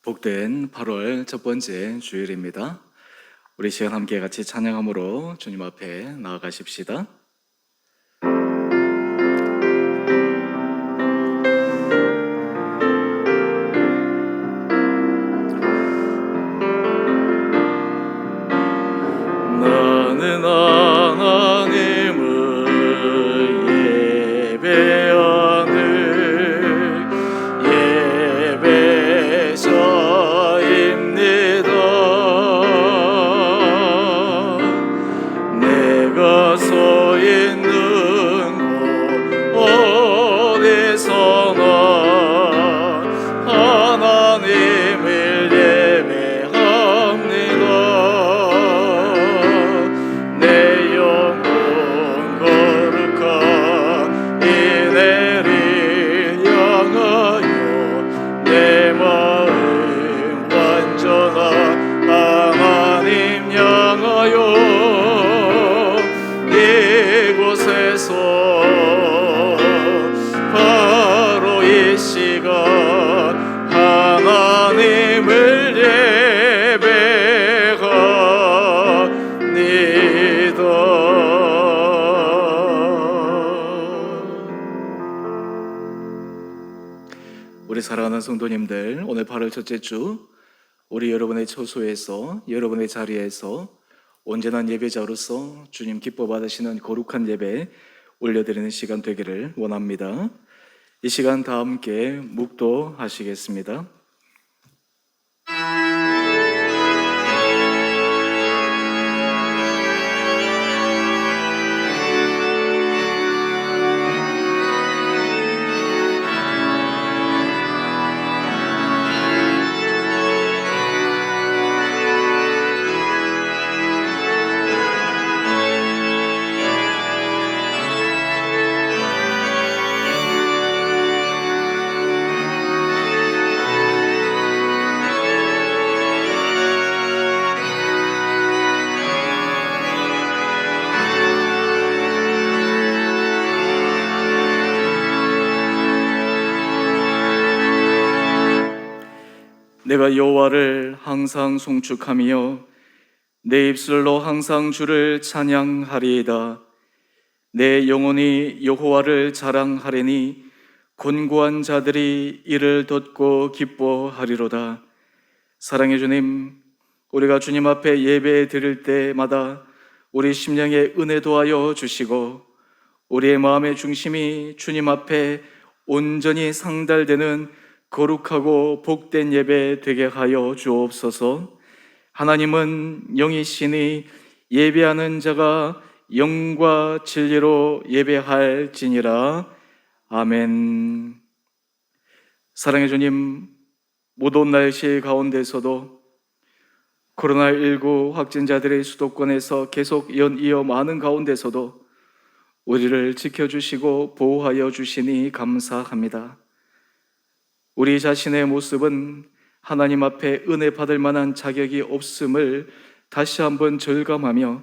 복된 8월 첫 번째 주일입니다. 우리 시간 함께 같이 찬양함으로 주님 앞에 나아가십시다. 나는 하나님을 예배하는 예배자입니다. 내가 서 있는 곳 어디서나 하나님을 예배합니다. 내 영혼 거룩한 이내를 향하여 내 마음 완전한 하나님 향하여 이곳에서 바로 이 시간 하나님을 예배합니다. 우리 사랑하는 성도님들, 오늘 8월 첫째 주 우리 여러분의 처소에서 여러분의 자리에서 온전한 예배자로서 주님 기뻐 받으시는 거룩한 예배 올려드리는 시간 되기를 원합니다. 이 시간 다 함께 묵도하시겠습니다. 내가 여호와를 항상 송축하며 내 입술로 항상 주를 찬양하리이다. 내 영혼이 여호와를 자랑하리니 곤고한 자들이 이를 듣고 기뻐하리로다. 사랑의 주님, 우리가 주님 앞에 예배 드릴 때마다 우리 심령에 은혜 도하여 주시고 우리의 마음의 중심이 주님 앞에 온전히 상달되는 거룩하고 복된 예배 되게 하여 주옵소서. 하나님은 영이시니 예배하는 자가 영과 진리로 예배할지니라. 아멘. 사랑의 주님, 무더운 날씨 가운데서도 코로나19 확진자들의 수도권에서 계속 연이어 많은 가운데서도 우리를 지켜주시고 보호하여 주시니 감사합니다. 우리 자신의 모습은 하나님 앞에 은혜 받을 만한 자격이 없음을 다시 한번 절감하며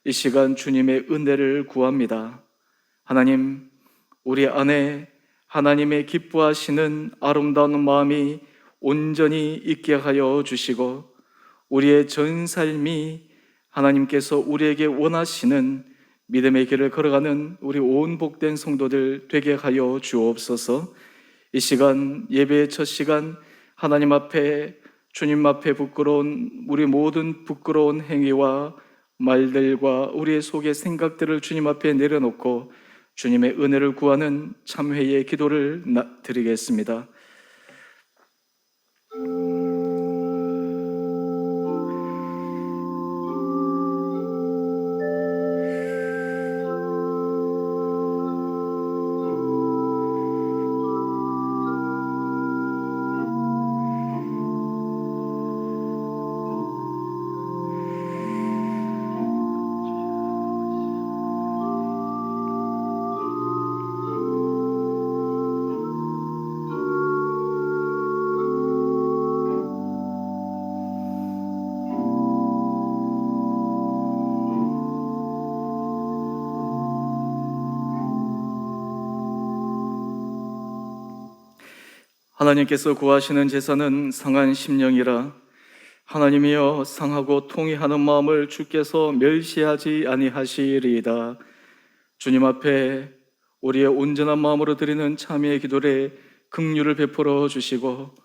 이 시간 주님의 은혜를 구합니다. 하나님, 우리 안에 하나님의 기뻐하시는 아름다운 마음이 온전히 있게 하여 주시고 우리의 전 삶이 하나님께서 우리에게 원하시는 믿음의 길을 걸어가는 우리 온 복된 성도들 되게 하여 주옵소서. 이 시간 예배의 첫 시간 하나님 앞에 주님 앞에 부끄러운 우리 모든 부끄러운 행위와 말들과 우리의 속의 생각들을 주님 앞에 내려놓고 주님의 은혜를 구하는 참회의 기도를 드리겠습니다. 하나님께서 구하시는 제사는 상한 심령이라. 하나님이여, 상하고 통회하는 마음을 주께서 멸시하지 아니하시리이다. 주님 앞에 우리의 온전한 마음으로 드리는 참회의 기도에 긍휼을 베풀어 주시고,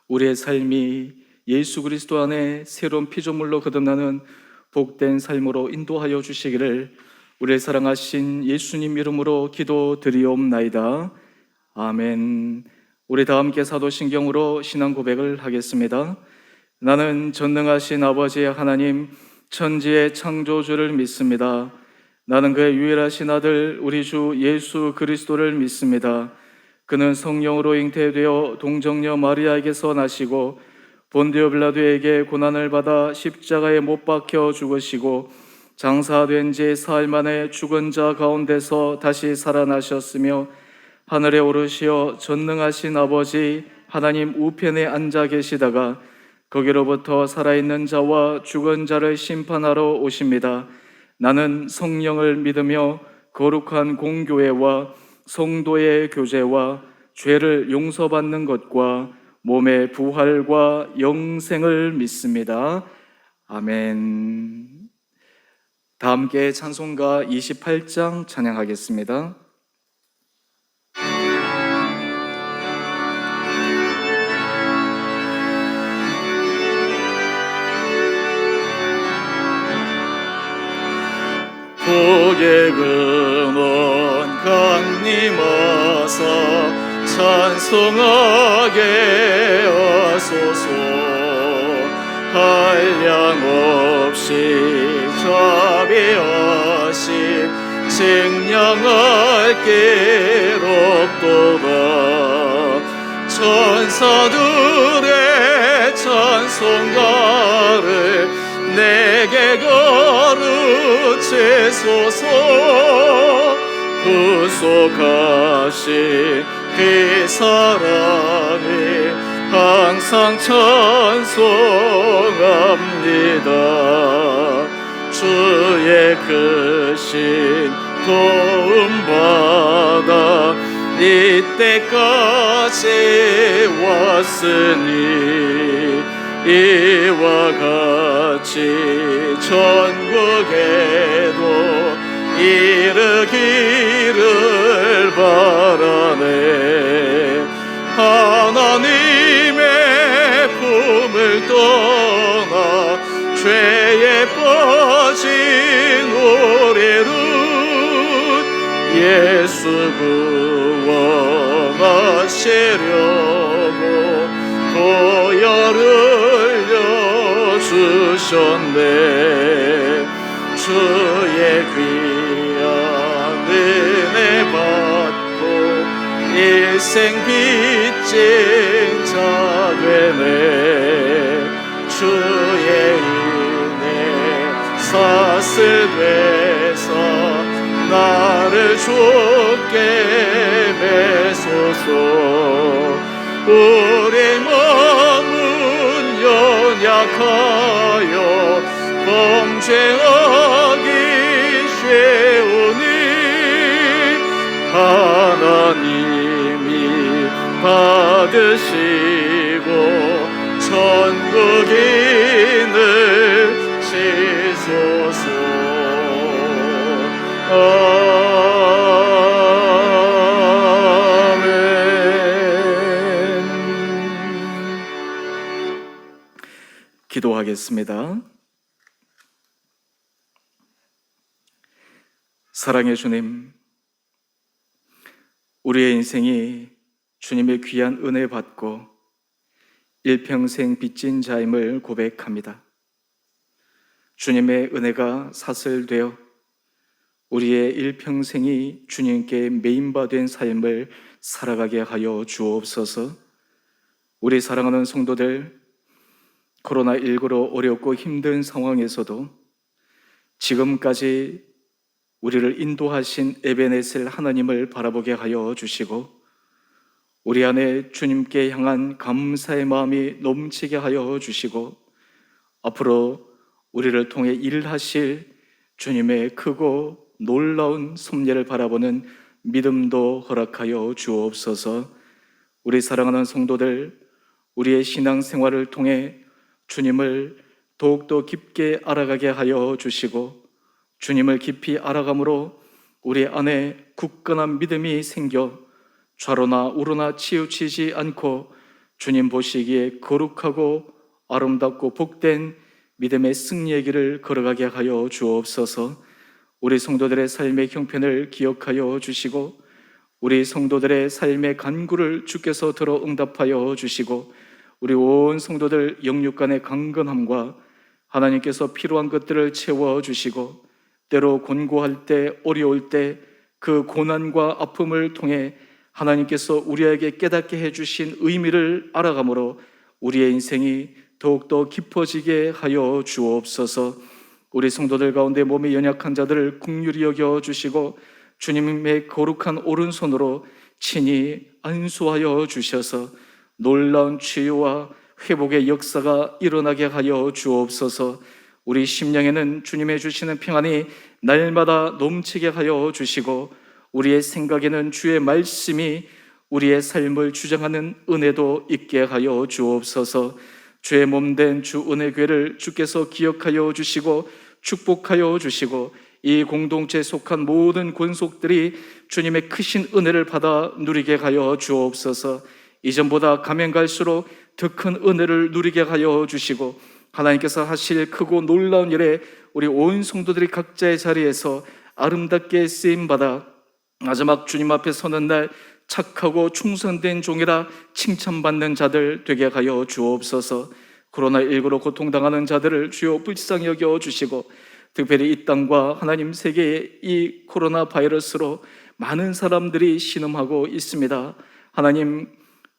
우리의 삶이 예수 그리스도 안에 새로운 피조물로 거듭나는 복된 삶으로 인도하여 주시기를 우리의 사랑하신 예수님 이름으로 기도드리옵나이다. 아멘. 우리 다 함께 사도신경으로 신앙 고백을 하겠습니다. 나는 전능하신 아버지의 하나님, 천지의 창조주를 믿습니다. 나는 그의 유일하신 아들 우리 주 예수 그리스도를 믿습니다. 그는 성령으로 잉태되어 동정녀 마리아에게서 나시고 본디오 빌라도에게 고난을 받아 십자가에 못 박혀 죽으시고 장사된 지 사흘 만에 죽은 자 가운데서 다시 살아나셨으며 하늘에 오르시어 전능하신 아버지 하나님 우편에 앉아 계시다가 거기로부터 살아있는 자와 죽은 자를 심판하러 오십니다. 나는 성령을 믿으며 거룩한 공교회와 성도의 교제와 죄를 용서받는 것과 몸의 부활과 영생을 믿습니다. 아멘. 다 함께 찬송가 28장 찬양하겠습니다. 복의 근원 강림하사 찬송하게 하소서. 한량없이 자비하신 증량할 기록도다. 천사들의 찬송가를 내게 가르치소서. 구속하신 그 사랑이 항상 찬송합니다. 주의 크신 도움받아 이때까지 왔으니 이와 같이 전국에도 이르기를 바라네. 하나님의 품을 떠나 죄에 빠진 우리를 예수 구원하시려고 보혈을 주셨네. 주의 귀한 은혜 받고 일생 빚진 자 되네. 주의 은혜 사슬 돼서 나를 주께 매소서. 우리 마음은 연약하여 범죄하기 쉬우니 하나님이 받으시고 천국인을 지소서. 기도하겠습니다. 사랑의 주님, 우리의 인생이 주님의 귀한 은혜 받고 일평생 빚진 자임을 고백합니다. 주님의 은혜가 사슬되어 우리의 일평생이 주님께 메인바된 삶을 살아가게 하여 주옵소서. 우리 사랑하는 성도들, 코로나19로 어렵고 힘든 상황에서도 지금까지 우리를 인도하신 에베네셀 하나님을 바라보게 하여 주시고 우리 안에 주님께 향한 감사의 마음이 넘치게 하여 주시고 앞으로 우리를 통해 일하실 주님의 크고 놀라운 섭리를 바라보는 믿음도 허락하여 주옵소서. 우리 사랑하는 성도들, 우리의 신앙생활을 통해 주님을 더욱더 깊게 알아가게 하여 주시고, 주님을 깊이 알아감으로 우리 안에 굳건한 믿음이 생겨 좌로나 우로나 치우치지 않고 주님 보시기에 거룩하고 아름답고 복된 믿음의 승리의 길을 걸어가게 하여 주옵소서. 우리 성도들의 삶의 형편을 기억하여 주시고, 우리 성도들의 삶의 간구를 주께서 들어 응답하여 주시고, 우리 온 성도들 영육 간의 강건함과 하나님께서 필요한 것들을 채워 주시고, 때로 곤고할 때, 어려울 때 그 고난과 아픔을 통해 하나님께서 우리에게 깨닫게 해주신 의미를 알아감으로 우리의 인생이 더욱더 깊어지게 하여 주옵소서. 우리 성도들 가운데 몸이 연약한 자들을 긍휼히 여겨 주시고, 주님의 거룩한 오른손으로 친히 안수하여 주셔서 놀라운 치유와 회복의 역사가 일어나게 하여 주옵소서. 우리 심령에는 주님의 주시는 평안이 날마다 넘치게 하여 주시고, 우리의 생각에는 주의 말씀이 우리의 삶을 주장하는 은혜도 있게 하여 주옵소서. 주의 몸된 주 은혜궤를 주께서 기억하여 주시고 축복하여 주시고, 이 공동체에 속한 모든 권속들이 주님의 크신 은혜를 받아 누리게 하여 주옵소서. 이전보다 가면 갈수록 더 큰 은혜를 누리게 하여 주시고, 하나님께서 하실 크고 놀라운 일에 우리 온 성도들이 각자의 자리에서 아름답게 쓰임받아 마지막 주님 앞에 서는 날 착하고 충성된 종이라 칭찬받는 자들 되게 하여 주옵소서. 코로나19로 고통당하는 자들을 주여 불쌍히 여겨 주시고, 특별히 이 땅과 하나님 세계의 이 코로나 바이러스로 많은 사람들이 신음하고 있습니다. 하나님,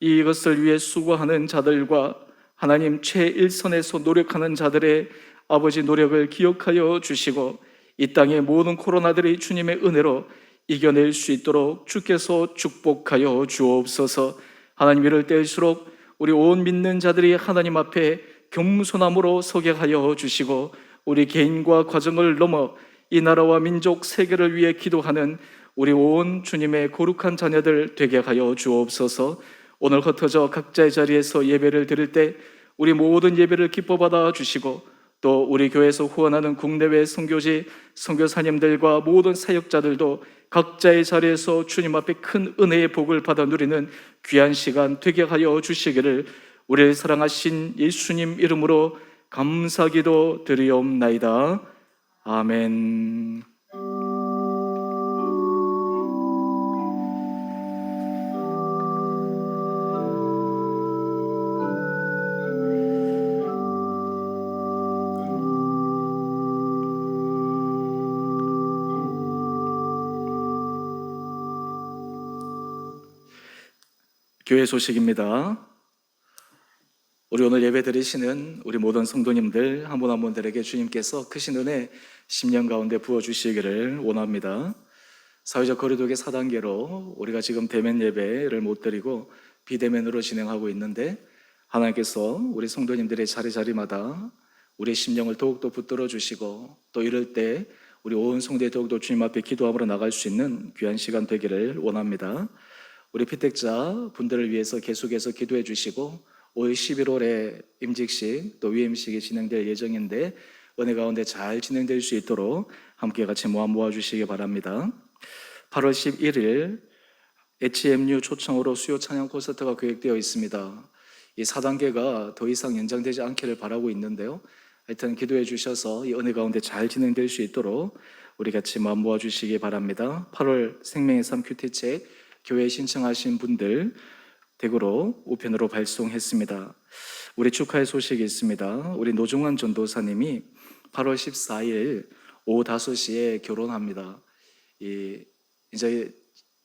이것을 위해 수고하는 자들과 하나님 최일선에서 노력하는 자들의 아버지 노력을 기억하여 주시고, 이 땅의 모든 코로나들이 주님의 은혜로 이겨낼 수 있도록 주께서 축복하여 주옵소서. 하나님, 이럴 때일수록 우리 온 믿는 자들이 하나님 앞에 겸손함으로 서게 하여 주시고, 우리 개인과 과정을 넘어 이 나라와 민족 세계를 위해 기도하는 우리 온 주님의 거룩한 자녀들 되게 하여 주옵소서. 오늘 흩어져 각자의 자리에서 예배를 드릴 때 우리 모든 예배를 기뻐 받아 주시고, 또 우리 교회에서 후원하는 국내외 선교지 선교사님들과 모든 사역자들도 각자의 자리에서 주님 앞에 큰 은혜의 복을 받아 누리는 귀한 시간 되게 하여 주시기를 우리를 사랑하신 예수님 이름으로 감사기도 드리옵나이다. 아멘. 교회 소식입니다. 우리 오늘 예배 드리시는 우리 모든 성도님들 한 분 한 분들에게 주님께서 크신 은혜 10년 가운데 부어주시기를 원합니다. 사회적 거리두기 4단계로 우리가 지금 대면 예배를 못 드리고 비대면으로 진행하고 있는데, 하나님께서 우리 성도님들의 자리마다 우리 심령을 더욱더 붙들어 주시고, 또 이럴 때 우리 온 성도에 더욱더 주님 앞에 기도함으로 나갈 수 있는 귀한 시간 되기를 원합니다. 우리 피택자 분들을 위해서 계속해서 기도해 주시고, 올 11월에 임직식 또 위임식이 진행될 예정인데 은혜 가운데 잘 진행될 수 있도록 함께 같이 모아주시기 바랍니다. 8월 11일 HMU 초청으로 수요 찬양 콘서트가 계획되어 있습니다. 이 4단계가 더 이상 연장되지 않기를 바라고 있는데요, 하여튼 기도해 주셔서 이 은혜 가운데 잘 진행될 수 있도록 우리 같이 모아주시기 바랍니다. 8월 생명의 삶 큐티책 교회에 신청하신 분들 댁으로 우편으로 발송했습니다. 우리 축하의 소식이 있습니다. 우리 노종환 전도사님이 8월 14일 오후 5시에 결혼합니다. 이제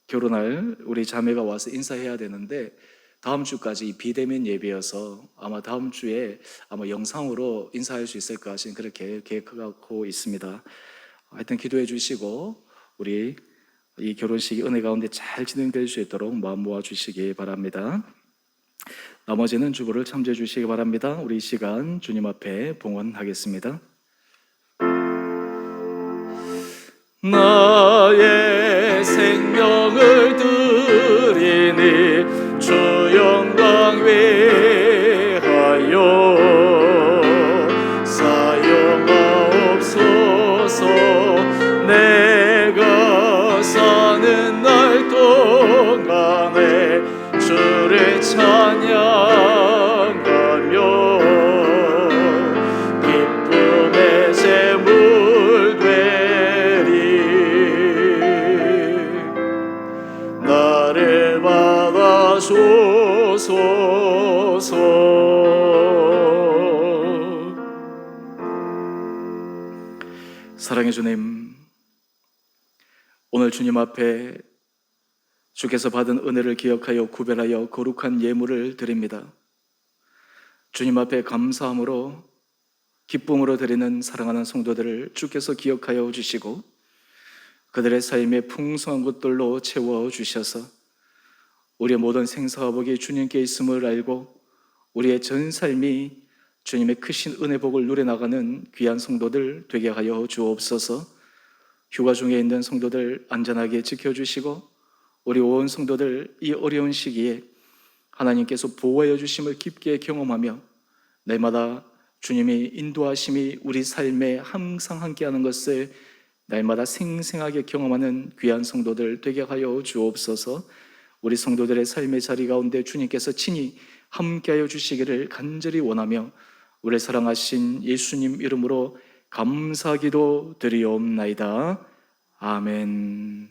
결혼할 우리 자매가 와서 인사해야 되는데 다음 주까지 이 비대면 예배여서 아마 다음 주에 영상으로 인사할 수 있을까 하신 그렇게 계획하고 있습니다. 하여튼 기도해 주시고 우리 이 결혼식이 은혜 가운데 잘 진행될 수 있도록 마음 모아주시기 바랍니다. 나머지는 주보를 참조해 주시기 바랍니다. 우리 이 시간 주님 앞에 봉헌하겠습니다. 나의 생명을 드리니 주여 동안에 주를 찬양하며 기쁨의 제물 되리. 나를 받아주소서. 사랑의 주님, 오늘 주님 앞에 주께서 받은 은혜를 기억하여 구별하여 거룩한 예물을 드립니다. 주님 앞에 감사함으로 기쁨으로 드리는 사랑하는 성도들을 주께서 기억하여 주시고 그들의 삶에 풍성한 것들로 채워 주셔서 우리의 모든 생사화복이 주님께 있음을 알고 우리의 전 삶이 주님의 크신 은혜복을 누려나가는 귀한 성도들 되게 하여 주옵소서. 휴가 중에 있는 성도들 안전하게 지켜주시고 우리 온 성도들 이 어려운 시기에 하나님께서 보호하여 주심을 깊게 경험하며 날마다 주님의 인도하심이 우리 삶에 항상 함께하는 것을 날마다 생생하게 경험하는 귀한 성도들 되게 하여 주옵소서. 우리 성도들의 삶의 자리 가운데 주님께서 친히 함께하여 주시기를 간절히 원하며 우리를 사랑하신 예수님 이름으로 감사기도 드리옵나이다. 아멘.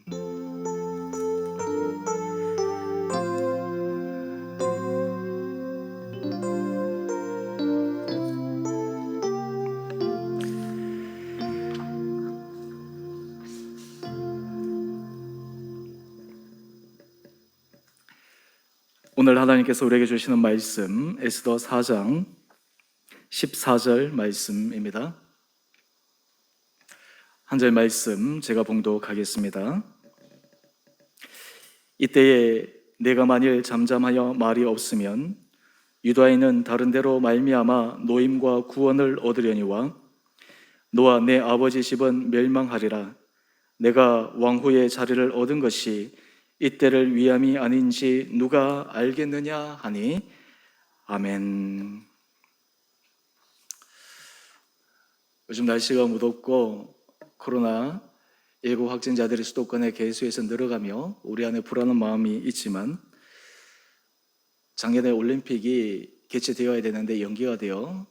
오늘 하나님께서 우리에게 주시는 말씀 에스더 4장 14절 말씀입니다. 한 절 말씀 제가 봉독하겠습니다. 이때에 내가 만일 잠잠하여 말이 없으면 유다인은 다른 데로 말미암아 노임과 구원을 얻으려니와 너와 내 아버지 집은 멸망하리라. 내가 왕후의 자리를 얻은 것이 이때를 위함이 아닌지 누가 알겠느냐 하니 아멘. 요즘 날씨가 무덥고 코로나19 확진자들이 수도권의 계수에서 늘어가며 우리 안에 불안한 마음이 있지만 작년에 올림픽이 개최되어야 되는데 연기가 되어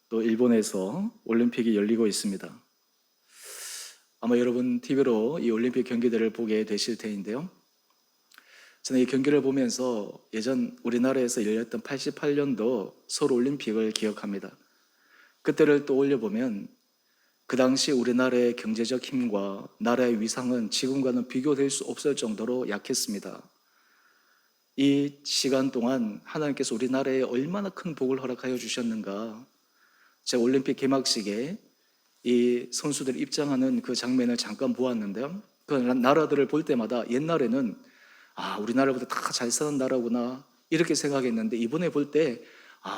또 일본에서 올림픽이 열리고 있습니다. 아마 여러분 TV로 이 올림픽 경기들을 보게 되실 테인데요. 저는 이 경기를 보면서 예전 우리나라에서 열렸던 88년도 서울 올림픽을 기억합니다. 그때를 떠올려 보면 그 당시 우리나라의 경제적 힘과 나라의 위상은 지금과는 비교될 수 없을 정도로 약했습니다. 이 시간 동안 하나님께서 우리나라에 얼마나 큰 복을 허락하여 주셨는가. 제가 올림픽 개막식에 이 선수들이 입장하는 그 장면을 잠깐 보았는데요. 그 나라들을 볼 때마다 옛날에는 우리나라보다 다 잘 사는 나라구나 이렇게 생각했는데 이번에 볼 때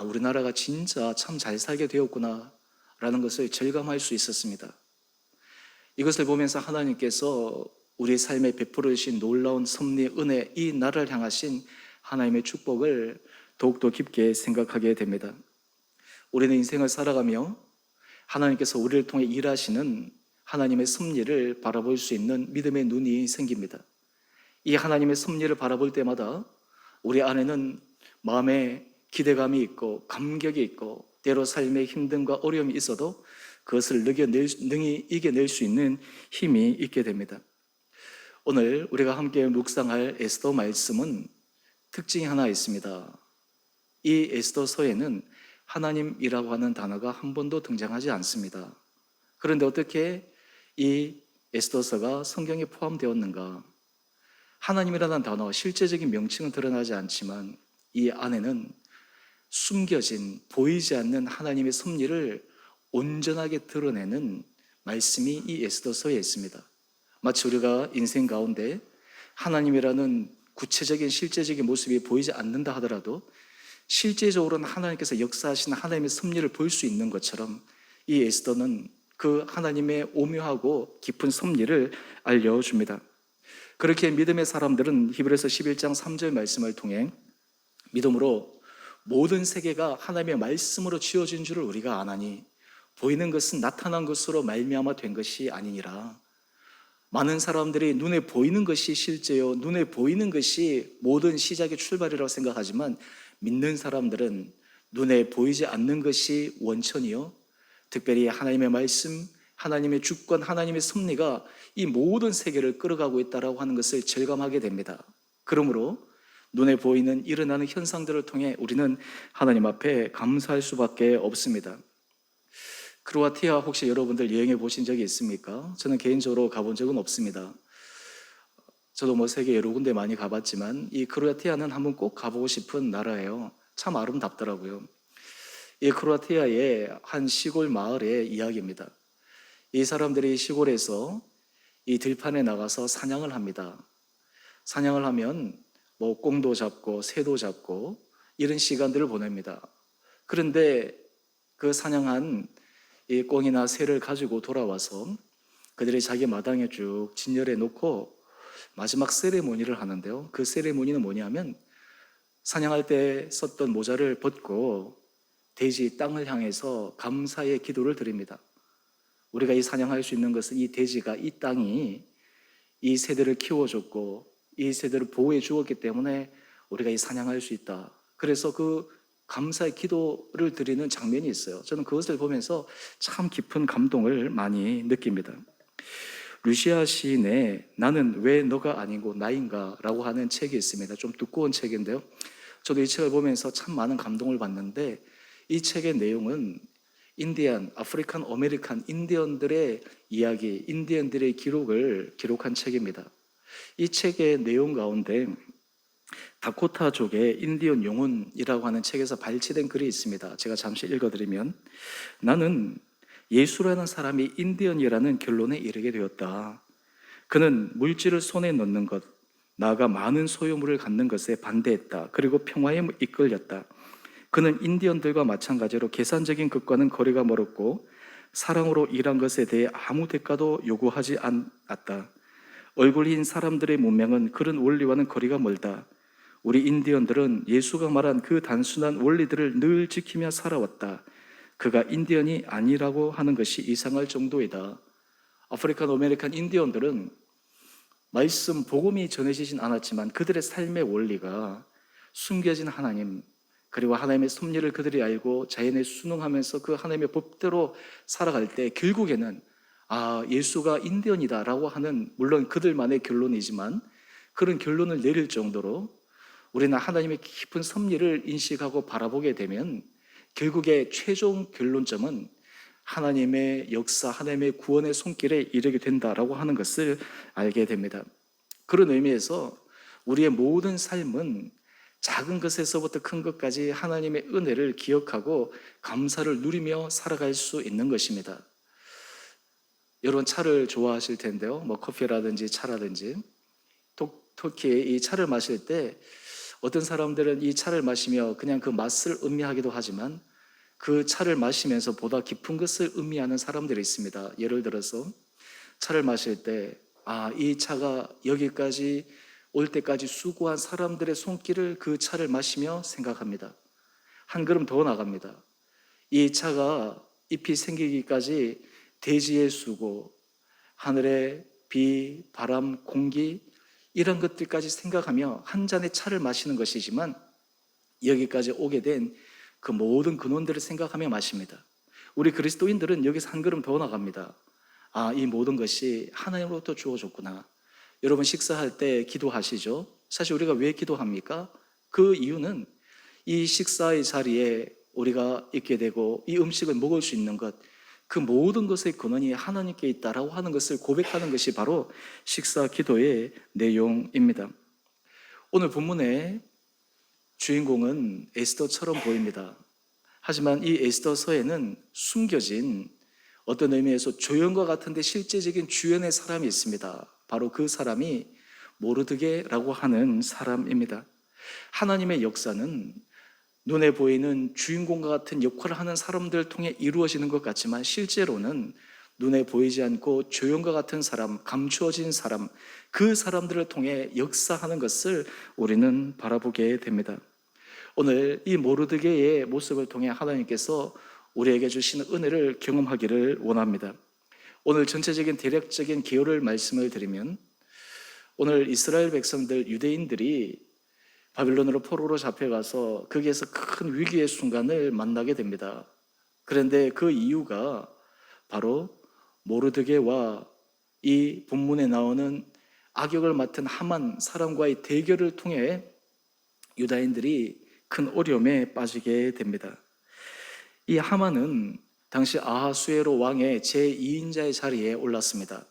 우리나라가 진짜 참 잘 살게 되었구나 라는 것을 절감할 수 있었습니다. 이것을 보면서 하나님께서 우리 삶에 베풀어 주신 놀라운 섭리의 은혜, 이 나라를 향하신 하나님의 축복을 더욱더 깊게 생각하게 됩니다. 우리는 인생을 살아가며 하나님께서 우리를 통해 일하시는 하나님의 섭리를 바라볼 수 있는 믿음의 눈이 생깁니다. 이 하나님의 섭리를 바라볼 때마다 우리 안에는 마음에 기대감이 있고 감격이 있고 때로 삶의 힘듦과 어려움이 있어도 그것을 능히 이겨낼 수 있는 힘이 있게 됩니다. 오늘 우리가 함께 묵상할 에스더 말씀은 특징이 하나 있습니다. 이 에스더서에는 하나님이라고 하는 단어가 한 번도 등장하지 않습니다. 그런데 어떻게 이 에스더서가 성경에 포함되었는가? 하나님이라는 단어, 실제적인 명칭은 드러나지 않지만 이 안에는 숨겨진, 보이지 않는 하나님의 섭리를 온전하게 드러내는 말씀이 이 에스더서에 있습니다. 마치 우리가 인생 가운데 하나님이라는 구체적인 실제적인 모습이 보이지 않는다 하더라도 실제적으로는 하나님께서 역사하시는 하나님의 섭리를 볼 수 있는 것처럼 이 에스더는 그 하나님의 오묘하고 깊은 섭리를 알려줍니다. 그렇게 믿음의 사람들은 히브리서 11장 3절 말씀을 통해 믿음으로 모든 세계가 하나님의 말씀으로 지어진 줄을 우리가 아나니 보이는 것은 나타난 것으로 말미암아 된 것이 아니니라. 많은 사람들이 눈에 보이는 것이 실제요, 눈에 보이는 것이 모든 시작의 출발이라고 생각하지만 믿는 사람들은 눈에 보이지 않는 것이 원천이요, 특별히 하나님의 말씀, 하나님의 주권, 하나님의 섭리가 이 모든 세계를 끌어가고 있다고 하는 것을 절감하게 됩니다. 그러므로 눈에 보이는 일어나는 현상들을 통해 우리는 하나님 앞에 감사할 수밖에 없습니다. 크로아티아 혹시 여러분들 여행해 보신 적이 있습니까? 저는 개인적으로 가본 적은 없습니다. 저도 뭐 세계 여러 군데 많이 가봤지만 이 크로아티아는 한번 꼭 가보고 싶은 나라예요. 참 아름답더라고요. 이 크로아티아의 한 시골 마을의 이야기입니다. 이 사람들이 시골에서 이 들판에 나가서 사냥을 합니다. 사냥을 하면 뭐 꽁도 잡고 새도 잡고 이런 시간들을 보냅니다. 그런데 그 사냥한 이 꽁이나 새를 가지고 돌아와서 그들이 자기 마당에 쭉 진열해 놓고 마지막 세레모니를 하는데요. 그 세레모니는 뭐냐면 사냥할 때 썼던 모자를 벗고 돼지 땅을 향해서 감사의 기도를 드립니다. 우리가 이 사냥할 수 있는 것은 이 돼지가, 이 땅이 이 새들을 키워줬고 이 새들을 보호해 주었기 때문에 우리가 이 사냥할 수 있다. 그래서 그 감사의 기도를 드리는 장면이 있어요. 저는 그것을 보면서 참 깊은 감동을 많이 느낍니다. 루시아 시인의 나는 왜 너가 아니고 나인가 라고 하는 책이 있습니다. 좀 두꺼운 책인데요. 저도 이 책을 보면서 참 많은 감동을 받는데 이 책의 내용은 인디안, 아프리칸 아메리칸 인디언들의 이야기, 인디언들의 기록을 기록한 책입니다. 이 책의 내용 가운데 다코타족의 인디언 영혼이라고 하는 책에서 발췌된 글이 있습니다. 제가 잠시 읽어드리면 나는 예수라는 사람이 인디언이라는 결론에 이르게 되었다. 그는 물질을 손에 넣는 것, 나아가 많은 소유물을 갖는 것에 반대했다. 그리고 평화에 이끌렸다. 그는 인디언들과 마찬가지로 계산적인 것과는 거리가 멀었고 사랑으로 일한 것에 대해 아무 대가도 요구하지 않았다. 얼굴인 사람들의 문명은 그런 원리와는 거리가 멀다. 우리 인디언들은 예수가 말한 그 단순한 원리들을 늘 지키며 살아왔다. 그가 인디언이 아니라고 하는 것이 이상할 정도이다. 아프리칸 아메리칸 인디언들은 말씀, 복음이 전해지진 않았지만 그들의 삶의 원리가 숨겨진 하나님, 그리고 하나님의 섭리를 그들이 알고 자연에 순응하면서 그 하나님의 법대로 살아갈 때 결국에는 예수가 인디언이다라고 하는, 물론 그들만의 결론이지만 그런 결론을 내릴 정도로 우리는 하나님의 깊은 섭리를 인식하고 바라보게 되면 결국에 최종 결론점은 하나님의 역사, 하나님의 구원의 손길에 이르게 된다라고 하는 것을 알게 됩니다. 그런 의미에서 우리의 모든 삶은 작은 것에서부터 큰 것까지 하나님의 은혜를 기억하고 감사를 누리며 살아갈 수 있는 것입니다. 여러분 차를 좋아하실 텐데요. 뭐 커피라든지 차라든지 특히 이 차를 마실 때 어떤 사람들은 이 차를 마시며 그냥 그 맛을 음미하기도 하지만 그 차를 마시면서 보다 깊은 것을 음미하는 사람들이 있습니다. 예를 들어서 차를 마실 때 이 차가 여기까지 올 때까지 수고한 사람들의 손길을 그 차를 마시며 생각합니다. 한 걸음 더 나갑니다. 이 차가 잎이 생기기까지 대지의 수고, 하늘의 비, 바람, 공기 이런 것들까지 생각하며 한 잔의 차를 마시는 것이지만 여기까지 오게 된 그 모든 근원들을 생각하며 마십니다. 우리 그리스도인들은 여기서 한 걸음 더 나갑니다. 이 모든 것이 하나님으로부터 주어졌구나. 여러분 식사할 때 기도하시죠? 사실 우리가 왜 기도합니까? 그 이유는 이 식사의 자리에 우리가 있게 되고 이 음식을 먹을 수 있는 것, 그 모든 것의 근원이 하나님께 있다라고 하는 것을 고백하는 것이 바로 식사 기도의 내용입니다. 오늘 본문의 주인공은 에스더처럼 보입니다. 하지만 이 에스더서에는 숨겨진 어떤 의미에서 조연과 같은데 실제적인 주연의 사람이 있습니다. 바로 그 사람이 모르드게라고 하는 사람입니다. 하나님의 역사는 눈에 보이는 주인공과 같은 역할을 하는 사람들을 통해 이루어지는 것 같지만 실제로는 눈에 보이지 않고 조연과 같은 사람, 감추어진 사람, 그 사람들을 통해 역사하는 것을 우리는 바라보게 됩니다. 오늘 이 모르드게의 모습을 통해 하나님께서 우리에게 주시는 은혜를 경험하기를 원합니다. 오늘 전체적인 대략적인 기호를 말씀을 드리면, 오늘 이스라엘 백성들, 유대인들이 바빌론으로 포로로 잡혀가서 거기에서 큰 위기의 순간을 만나게 됩니다. 그런데 그 이유가 바로 모르드게와 이 본문에 나오는 악역을 맡은 하만 사람과의 대결을 통해 유다인들이 큰 어려움에 빠지게 됩니다. 이 하만은 당시 아하수에로 왕의 제2인자의 자리에 올랐습니다.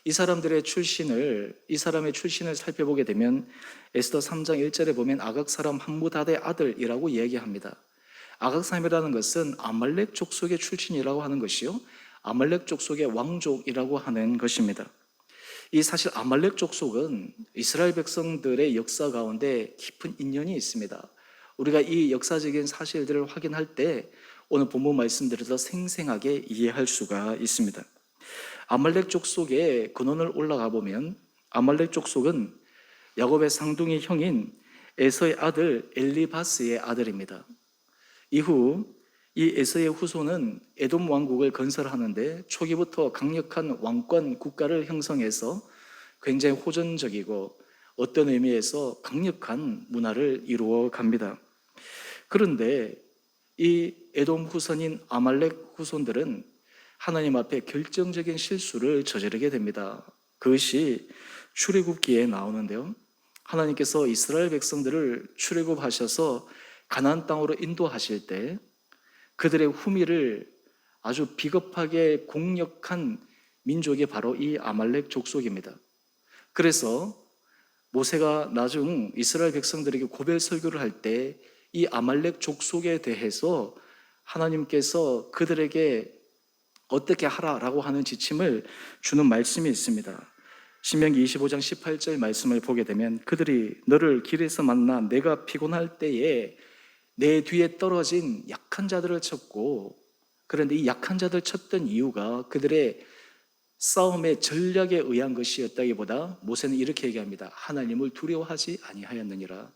이 사람의 출신을 살펴보게 되면 에스더 3장 1절에 보면 아각 사람 함무닷의 아들이라고 얘기합니다. 아각 사람이라는 것은 아말렉 족속의 출신이라고 하는 것이요, 아말렉 족속의 왕족이라고 하는 것입니다. 이 사실 아말렉 족속은 이스라엘 백성들의 역사 가운데 깊은 인연이 있습니다. 우리가 이 역사적인 사실들을 확인할 때 오늘 본문 말씀들을 더 생생하게 이해할 수가 있습니다. 아말렉 족속의 근원을 올라가 보면 아말렉 족속은 야곱의 상둥이 형인 에서의 아들 엘리바스의 아들입니다. 이후 이 에서의 후손은 에돔 왕국을 건설하는데 초기부터 강력한 왕권 국가를 형성해서 굉장히 호전적이고 어떤 의미에서 강력한 문화를 이루어 갑니다. 그런데 이 에돔 후손인 아말렉 후손들은 하나님 앞에 결정적인 실수를 저지르게 됩니다. 그것이 출애굽기에 나오는데요, 하나님께서 이스라엘 백성들을 출애굽하셔서 가나안 땅으로 인도하실 때 그들의 후미를 아주 비겁하게 공격한 민족이 바로 이 아말렉 족속입니다. 그래서 모세가 나중 이스라엘 백성들에게 고별 설교를 할 때 이 아말렉 족속에 대해서 하나님께서 그들에게 어떻게 하라라고 하는 지침을 주는 말씀이 있습니다. 신명기 25장 18절 말씀을 보게 되면 그들이 너를 길에서 만나 내가 피곤할 때에 내 뒤에 떨어진 약한 자들을 쳤고, 그런데 이 약한 자들 쳤던 이유가 그들의 싸움의 전략에 의한 것이었다기보다 모세는 이렇게 얘기합니다. 하나님을 두려워하지 아니하였느니라.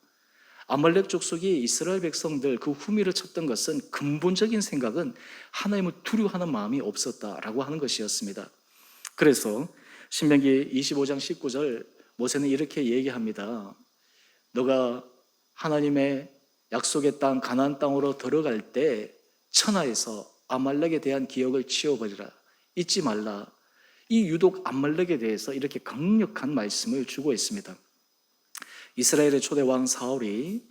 아말렉 족속이 이스라엘 백성들 그 후미를 쳤던 것은 근본적인 생각은 하나님을 두려워하는 마음이 없었다라고 하는 것이었습니다. 그래서 신명기 25장 19절 모세는 이렇게 얘기합니다. 너가 하나님의 약속의 땅 가나안 땅으로 들어갈 때 천하에서 아말렉에 대한 기억을 치워버리라, 잊지 말라. 이 유독 아말렉에 대해서 이렇게 강력한 말씀을 주고 있습니다. 이스라엘의 초대 왕 사울이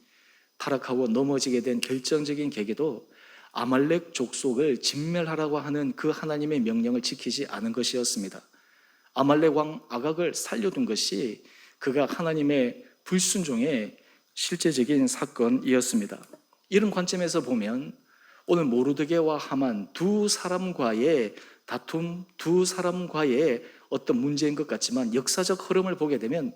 타락하고 넘어지게 된 결정적인 계기도 아말렉 족속을 진멸하라고 하는 그 하나님의 명령을 지키지 않은 것이었습니다. 아말렉 왕 아각을 살려둔 것이 그가 하나님의 불순종의 실제적인 사건이었습니다. 이런 관점에서 보면 오늘 모르드게와 하만 두 사람과의 다툼, 두 사람과의 어떤 문제인 것 같지만 역사적 흐름을 보게 되면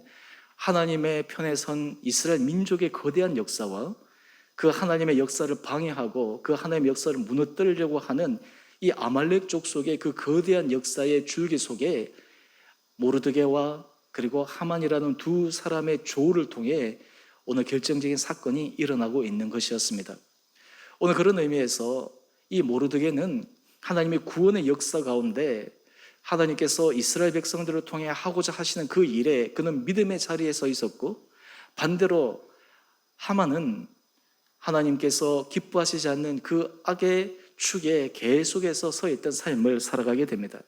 하나님의 편에 선 이스라엘 민족의 거대한 역사와 그 하나님의 역사를 방해하고 그 하나님의 역사를 무너뜨리려고 하는 이 아말렉 족속의 그 거대한 역사의 줄기 속에 모르드게와 그리고 하만이라는 두 사람의 조를 통해 오늘 결정적인 사건이 일어나고 있는 것이었습니다. 오늘 그런 의미에서 이 모르드게는 하나님의 구원의 역사 가운데 하나님께서 이스라엘 백성들을 통해 하고자 하시는 그 일에 그는 믿음의 자리에 서 있었고, 반대로 하만은 하나님께서 기뻐하시지 않는 그 악의 축에 계속해서 서 있던 삶을 살아가게 됩니다.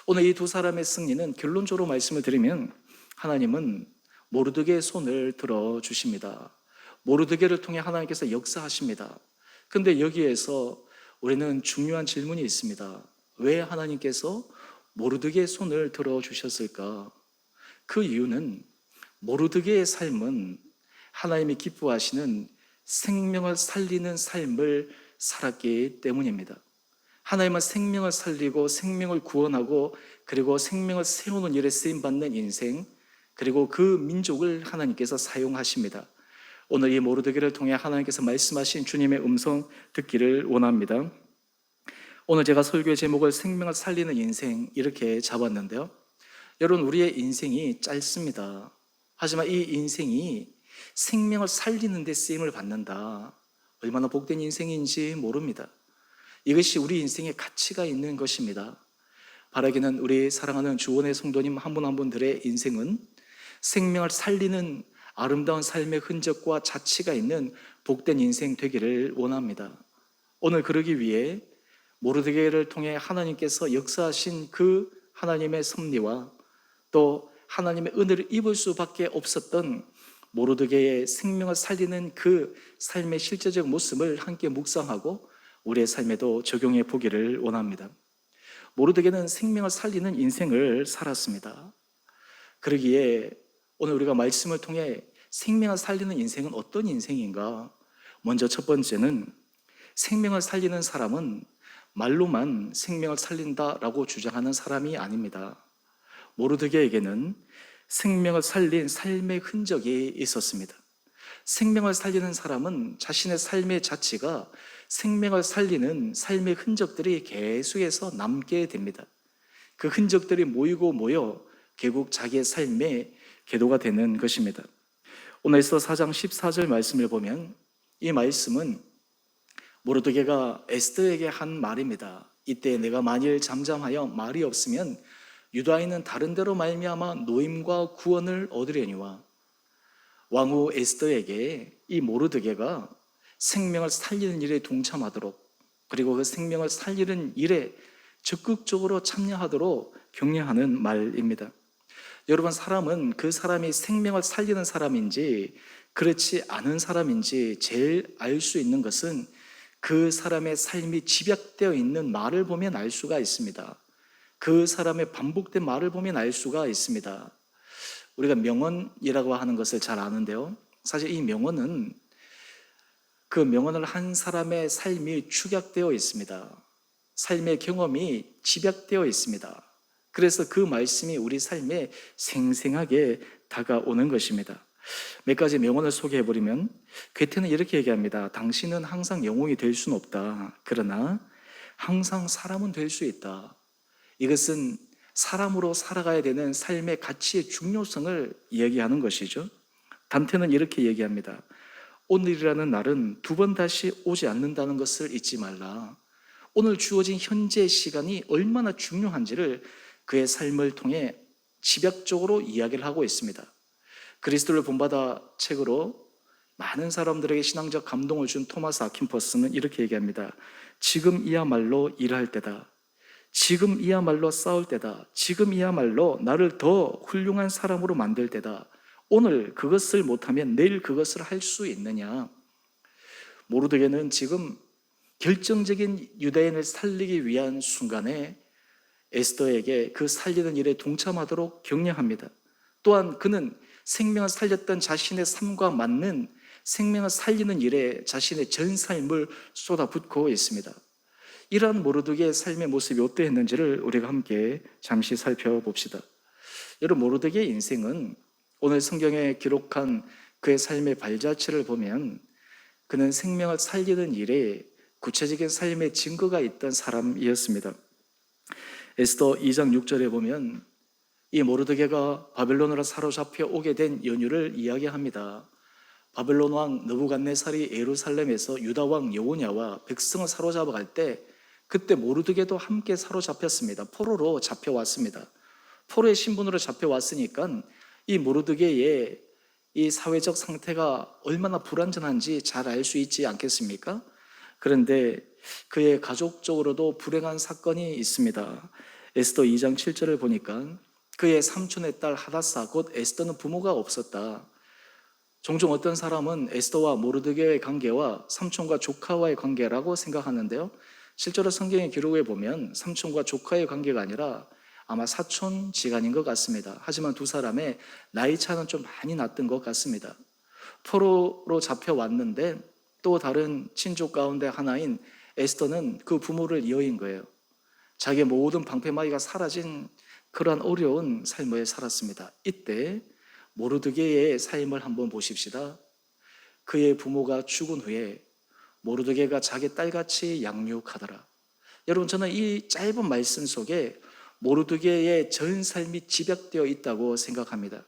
오늘 이 두 사람의 승리는 결론적으로 말씀을 드리면 하나님은 모르드게의 손을 들어주십니다. 모르드게를 통해 하나님께서 역사하십니다. 그런데 여기에서 우리는 중요한 질문이 있습니다. 왜 하나님께서 모르드게의 손을 들어주셨을까? 그 이유는 모르드게의 삶은 하나님이 기뻐하시는 생명을 살리는 삶을 살았기 때문입니다. 하나님은 생명을 살리고 생명을 구원하고 그리고 생명을 세우는 일에 쓰임받는 인생, 그리고 그 민족을 하나님께서 사용하십니다. 오늘 이 모르드게를 통해 하나님께서 말씀하신 주님의 음성 듣기를 원합니다. 오늘 제가 설교의 제목을 생명을 살리는 인생 이렇게 잡았는데요, 여러분, 우리의 인생이 짧습니다. 하지만 이 인생이 생명을 살리는 데 쓰임을 받는다. 얼마나 복된 인생인지 모릅니다. 이것이 우리 인생에 가치가 있는 것입니다. 바라기는 우리 사랑하는 주원의 성도님 한 분 한 분들의 인생은 생명을 살리는 아름다운 삶의 흔적과 자취가 있는 복된 인생 되기를 원합니다. 오늘 그러기 위해 모르드게를 통해 하나님께서 역사하신 그 하나님의 섭리와 또 하나님의 은혜를 입을 수밖에 없었던 모르드게의 생명을 살리는 그 삶의 실제적 모습을 함께 묵상하고 우리의 삶에도 적용해 보기를 원합니다. 모르드게는 생명을 살리는 인생을 살았습니다. 그러기에 오늘 우리가 말씀을 통해 생명을 살리는 인생은 어떤 인생인가? 먼저 첫 번째는 생명을 살리는 사람은 말로만 생명을 살린다라고 주장하는 사람이 아닙니다. 모르드게에게는 생명을 살린 삶의 흔적이 있었습니다. 생명을 살리는 사람은 자신의 삶의 자취가 생명을 살리는 삶의 흔적들이 계속해서 남게 됩니다. 그 흔적들이 모이고 모여 결국 자기의 삶의 궤도가 되는 것입니다. 오늘 에스더 4장 14절 말씀을 보면 이 말씀은 모르드게가 에스더에게 한 말입니다. 이때 내가 만일 잠잠하여 말이 없으면 유다인은 다른 데로 말미암아 노임과 구원을 얻으려니와 왕후 에스더에게 이 모르드게가 생명을 살리는 일에 동참하도록 그리고 그 생명을 살리는 일에 적극적으로 참여하도록 격려하는 말입니다. 여러분, 사람은 그 사람이 생명을 살리는 사람인지 그렇지 않은 사람인지 제일 알 수 있는 것은 그 사람의 삶이 집약되어 있는 말을 보면 알 수가 있습니다. 그 사람의 반복된 말을 보면 알 수가 있습니다. 우리가 명언이라고 하는 것을 잘 아는데요, 사실 이 명언은 그 명언을 한 사람의 삶이 축약되어 있습니다. 삶의 경험이 집약되어 있습니다. 그래서 그 말씀이 우리 삶에 생생하게 다가오는 것입니다. 몇 가지 명언을 소개해버리면, 괴테는 이렇게 얘기합니다. 당신은 항상 영웅이 될 수는 없다. 그러나 항상 사람은 될 수 있다. 이것은 사람으로 살아가야 되는 삶의 가치의 중요성을 이야기하는 것이죠. 단테는 이렇게 얘기합니다. 오늘이라는 날은 두 번 다시 오지 않는다는 것을 잊지 말라. 오늘 주어진 현재의 시간이 얼마나 중요한지를 그의 삶을 통해 집약적으로 이야기를 하고 있습니다. 그리스도를 본받아 책으로 많은 사람들에게 신앙적 감동을 준 토마스 아킨퍼스는 이렇게 얘기합니다. 지금이야말로 일할 때다. 지금이야말로 싸울 때다. 지금이야말로 나를 더 훌륭한 사람으로 만들 때다. 오늘 그것을 못하면 내일 그것을 할 수 있느냐? 모르드게는 지금 결정적인 유대인을 살리기 위한 순간에 에스더에게 그 살리는 일에 동참하도록 격려합니다. 또한 그는 생명을 살렸던 자신의 삶과 맞는 생명을 살리는 일에 자신의 전 삶을 쏟아붓고 있습니다. 이러한 모르드게의 삶의 모습이 어떠했는지를 우리가 함께 잠시 살펴봅시다. 여러분, 모르드게의 인생은 오늘 성경에 기록한 그의 삶의 발자취를 보면 그는 생명을 살리는 일에 구체적인 삶의 증거가 있던 사람이었습니다. 에스더 2장 6절에 보면 이 모르드게가 바벨론으로 사로잡혀 오게 된 연유를 이야기합니다. 바벨론 왕 느부갓네살이 예루살렘에서 유다 왕 여호냐와 백성을 사로잡아 갈 때 그때 모르드게도 함께 사로잡혔습니다. 포로로 잡혀왔습니다. 포로의 신분으로 잡혀왔으니까 이 모르드게의 이 사회적 상태가 얼마나 불완전한지 잘 알 수 있지 않겠습니까? 그런데 그의 가족적으로도 불행한 사건이 있습니다. 에스더 2장 7절을 보니까 그의 삼촌의 딸 하다사, 곧 에스더는 부모가 없었다. 종종 어떤 사람은 에스더와 모르드게의 관계와 삼촌과 조카와의 관계라고 생각하는데요, 실제로 성경의 기록에 보면 삼촌과 조카의 관계가 아니라 아마 사촌 지간인 것 같습니다. 하지만 두 사람의 나이 차는 좀 많이 났던 것 같습니다. 포로로 잡혀왔는데 또 다른 친족 가운데 하나인 에스더는 그 부모를 이어인 거예요. 자기의 모든 방패막이가 사라진 그러한 어려운 삶을 살았습니다. 이때 모르드게의 삶을 한번 보십시다. 그의 부모가 죽은 후에 모르드게가 자기 딸같이 양육하더라. 여러분, 저는 이 짧은 말씀 속에 모르드게의 전 삶이 집약되어 있다고 생각합니다.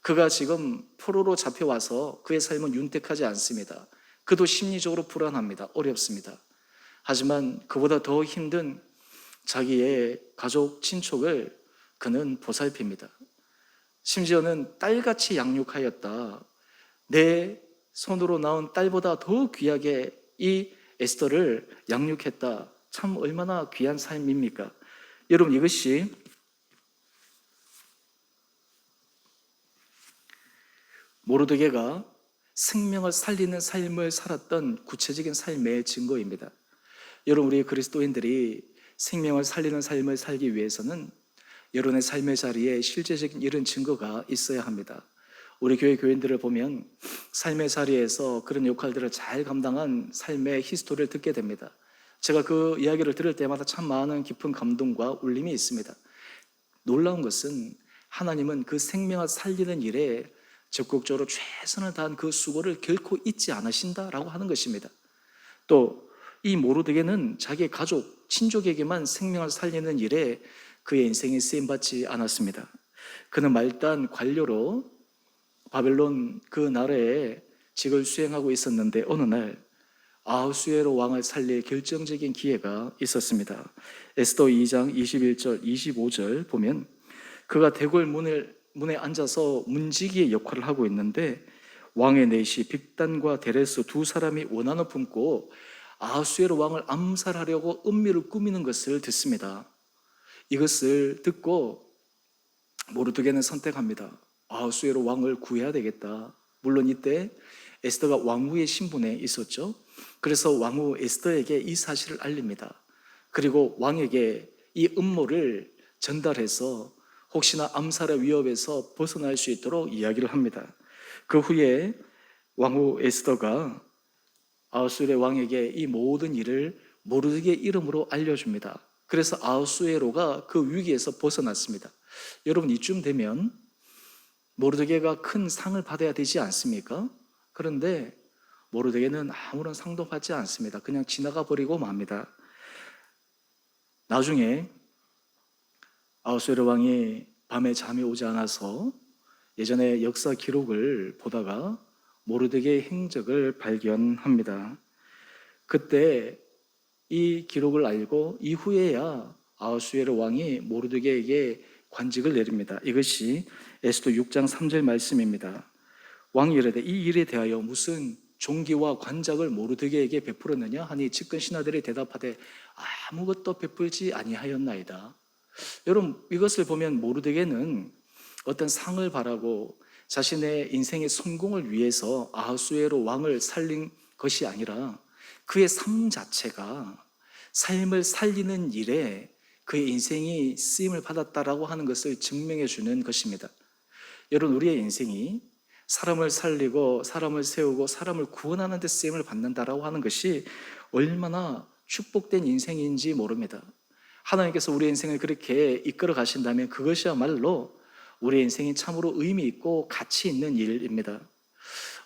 그가 지금 포로로 잡혀와서 그의 삶은 윤택하지 않습니다. 그도 심리적으로 불안합니다. 어렵습니다. 하지만 그보다 더 힘든 자기의 가족, 친척을 그는 보살핍니다. 심지어는 딸같이 양육하였다. 내 손으로 낳은 딸보다 더 귀하게 이 에스더를 양육했다. 참 얼마나 귀한 삶입니까? 여러분, 이것이 모르드게가 생명을 살리는 삶을 살았던 구체적인 삶의 증거입니다. 여러분, 우리 그리스도인들이 생명을 살리는 삶을 살기 위해서는 여러분의 삶의 자리에 실제적인 이런 증거가 있어야 합니다. 우리 교회 교인들을 보면 삶의 자리에서 그런 역할들을 잘 감당한 삶의 히스토리를 듣게 됩니다. 제가 그 이야기를 들을 때마다 참 많은 깊은 감동과 울림이 있습니다. 놀라운 것은 하나님은 그 생명을 살리는 일에 적극적으로 최선을 다한 그 수고를 결코 잊지 않으신다라고 하는 것입니다. 또 이 모르드게는 자기 가족, 친족에게만 생명을 살리는 일에 그의 인생이 쓰임받지 않았습니다. 그는 말단 관료로 바벨론 그 나라에 직을 수행하고 있었는데 어느 날 아하수에로 왕을 살릴 결정적인 기회가 있었습니다. 에스더 2장 21절, 25절 보면 그가 대궐 문에 앉아서 문지기의 역할을 하고 있는데 왕의 내시 빅단과 데레스 두 사람이 원한을 품고 아하수에로 왕을 암살하려고 은밀을 꾸미는 것을 듣습니다. 이것을 듣고 모르드게는 선택합니다. 아하수에로 왕을 구해야 되겠다. 물론 이때 에스더가 왕후의 신분에 있었죠. 그래서 왕후 에스더에게 이 사실을 알립니다. 그리고 왕에게 이 음모를 전달해서 혹시나 암살의 위협에서 벗어날 수 있도록 이야기를 합니다. 그 후에 왕후 에스더가 아하수에로 왕에게 이 모든 일을 모르드게 이름으로 알려줍니다. 그래서 아하수에로가 그 위기에서 벗어났습니다. 여러분, 이쯤 되면 모르드게가 큰 상을 받아야 되지 않습니까? 그런데 모르드게는 아무런 상도 받지 않습니다. 그냥 지나가 버리고 맙니다. 나중에 아하수에로 왕이 밤에 잠이 오지 않아서 예전의 역사 기록을 보다가 모르드게의 행적을 발견합니다. 그때 이 기록을 알고 이후에야 아하수에로 왕이 모르드게에게 관직을 내립니다. 이것이 에스더 6장 3절 말씀입니다. 왕이 이르되 이 일에 대하여 무슨 종기와 관작을 모르드게에게 베풀었느냐 하니 측근 신하들이 대답하되 아무것도 베풀지 아니하였나이다. 여러분, 이것을 보면 모르드게는 어떤 상을 바라고 자신의 인생의 성공을 위해서 아하수에로 왕을 살린 것이 아니라 그의 삶 자체가 삶을 살리는 일에 그의 인생이 쓰임을 받았다라고 하는 것을 증명해 주는 것입니다. 여러분, 우리의 인생이 사람을 살리고 사람을 세우고 사람을 구원하는 데 쓰임을 받는다라고 하는 것이 얼마나 축복된 인생인지 모릅니다. 하나님께서 우리의 인생을 그렇게 이끌어 가신다면 그것이야말로 우리의 인생이 참으로 의미 있고 가치 있는 일입니다.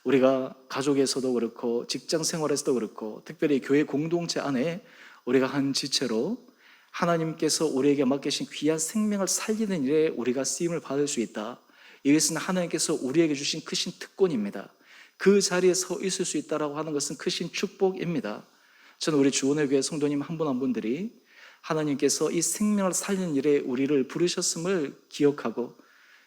우리가 가족에서도 그렇고 직장 생활에서도 그렇고 특별히 교회 공동체 안에 우리가 한 지체로 하나님께서 우리에게 맡기신 귀한 생명을 살리는 일에 우리가 쓰임을 받을 수 있다. 이것은 하나님께서 우리에게 주신 크신 특권입니다. 그 자리에 서 있을 수 있다고 하는 것은 크신 축복입니다. 저는 우리 주원의 교회 성도님 한 분 한 분들이 하나님께서 이 생명을 살리는 일에 우리를 부르셨음을 기억하고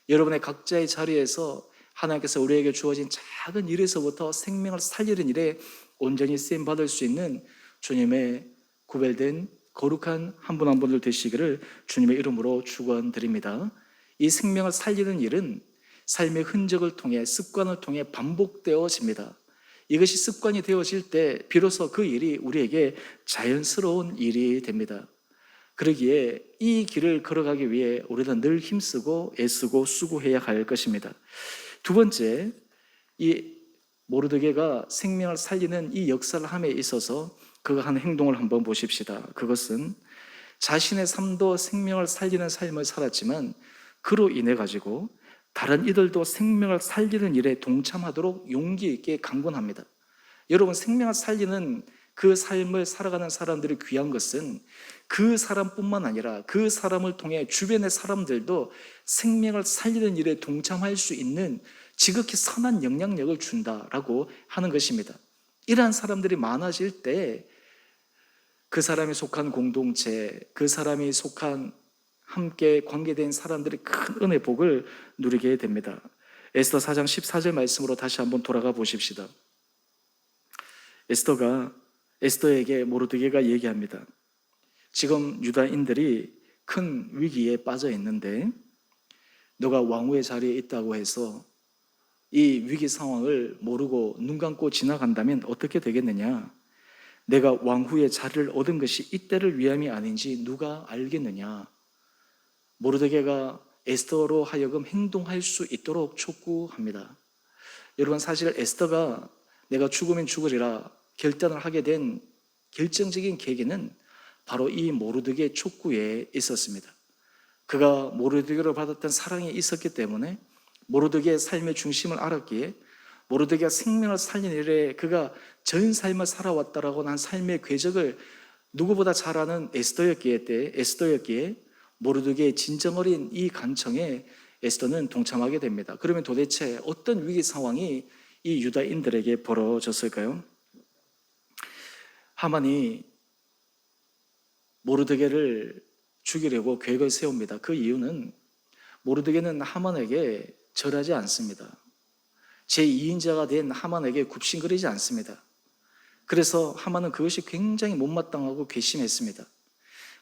여러분의 각자의 자리에서 하나님께서 우리에게 주어진 작은 일에서부터 생명을 살리는 일에 온전히 쓰임받을 수 있는 주님의 구별된 거룩한 한 분 한 분들 되시기를 주님의 이름으로 축원드립니다. 이 생명을 살리는 일은 삶의 흔적을 통해 습관을 통해 반복되어집니다. 이것이 습관이 되어질 때 비로소 그 일이 우리에게 자연스러운 일이 됩니다. 그러기에 이 길을 걸어가기 위해 우리는 늘 힘쓰고 애쓰고 수고해야 할 것입니다. 두 번째, 이 모르드게가 생명을 살리는 이 역사를 함에 있어서 그가 한 행동을 한번 보십시다. 그것은 자신의 삶도 생명을 살리는 삶을 살았지만 그로 인해 가지고 다른 이들도 생명을 살리는 일에 동참하도록 용기 있게 강권합니다. 여러분, 생명을 살리는 그 삶을 살아가는 사람들이 귀한 것은 그 사람뿐만 아니라 그 사람을 통해 주변의 사람들도 생명을 살리는 일에 동참할 수 있는 지극히 선한 영향력을 준다라고 하는 것입니다. 이러한 사람들이 많아질 때 그 사람이 속한 공동체, 그 사람이 속한 함께 관계된 사람들이 큰 은혜 복을 누리게 됩니다. 에스더 4장 14절 말씀으로 다시 한번 돌아가 보십시다. 에스더에게 모르드게가 얘기합니다. 지금 유다인들이 큰 위기에 빠져 있는데 너가 왕후의 자리에 있다고 해서 이 위기 상황을 모르고 눈 감고 지나간다면 어떻게 되겠느냐? 내가 왕후의 자리를 얻은 것이 이때를 위함이 아닌지 누가 알겠느냐? 모르드게가 에스더로 하여금 행동할 수 있도록 촉구합니다. 여러분, 사실 에스더가 내가 죽으면 죽으리라 결단을 하게 된 결정적인 계기는 바로 이 모르드게 촉구에 있었습니다. 그가 모르드게로 받았던 사랑이 있었기 때문에 모르드게의 삶의 중심을 알았기에 모르드게가 생명을 살린 일에 그가 전 삶을 살아왔다라고 한 삶의 궤적을 누구보다 잘 아는 에스더였기에 모르드게의 진정 어린 이 간청에 에스더는 동참하게 됩니다. 그러면 도대체 어떤 위기 상황이 이 유다인들에게 벌어졌을까요? 하만이 모르드게를 죽이려고 계획을 세웁니다. 그 이유는 모르드게는 하만에게 절하지 않습니다. 제2인자가 된 하만에게 굽신거리지 않습니다. 그래서 하만은 그것이 굉장히 못마땅하고 괘씸했습니다.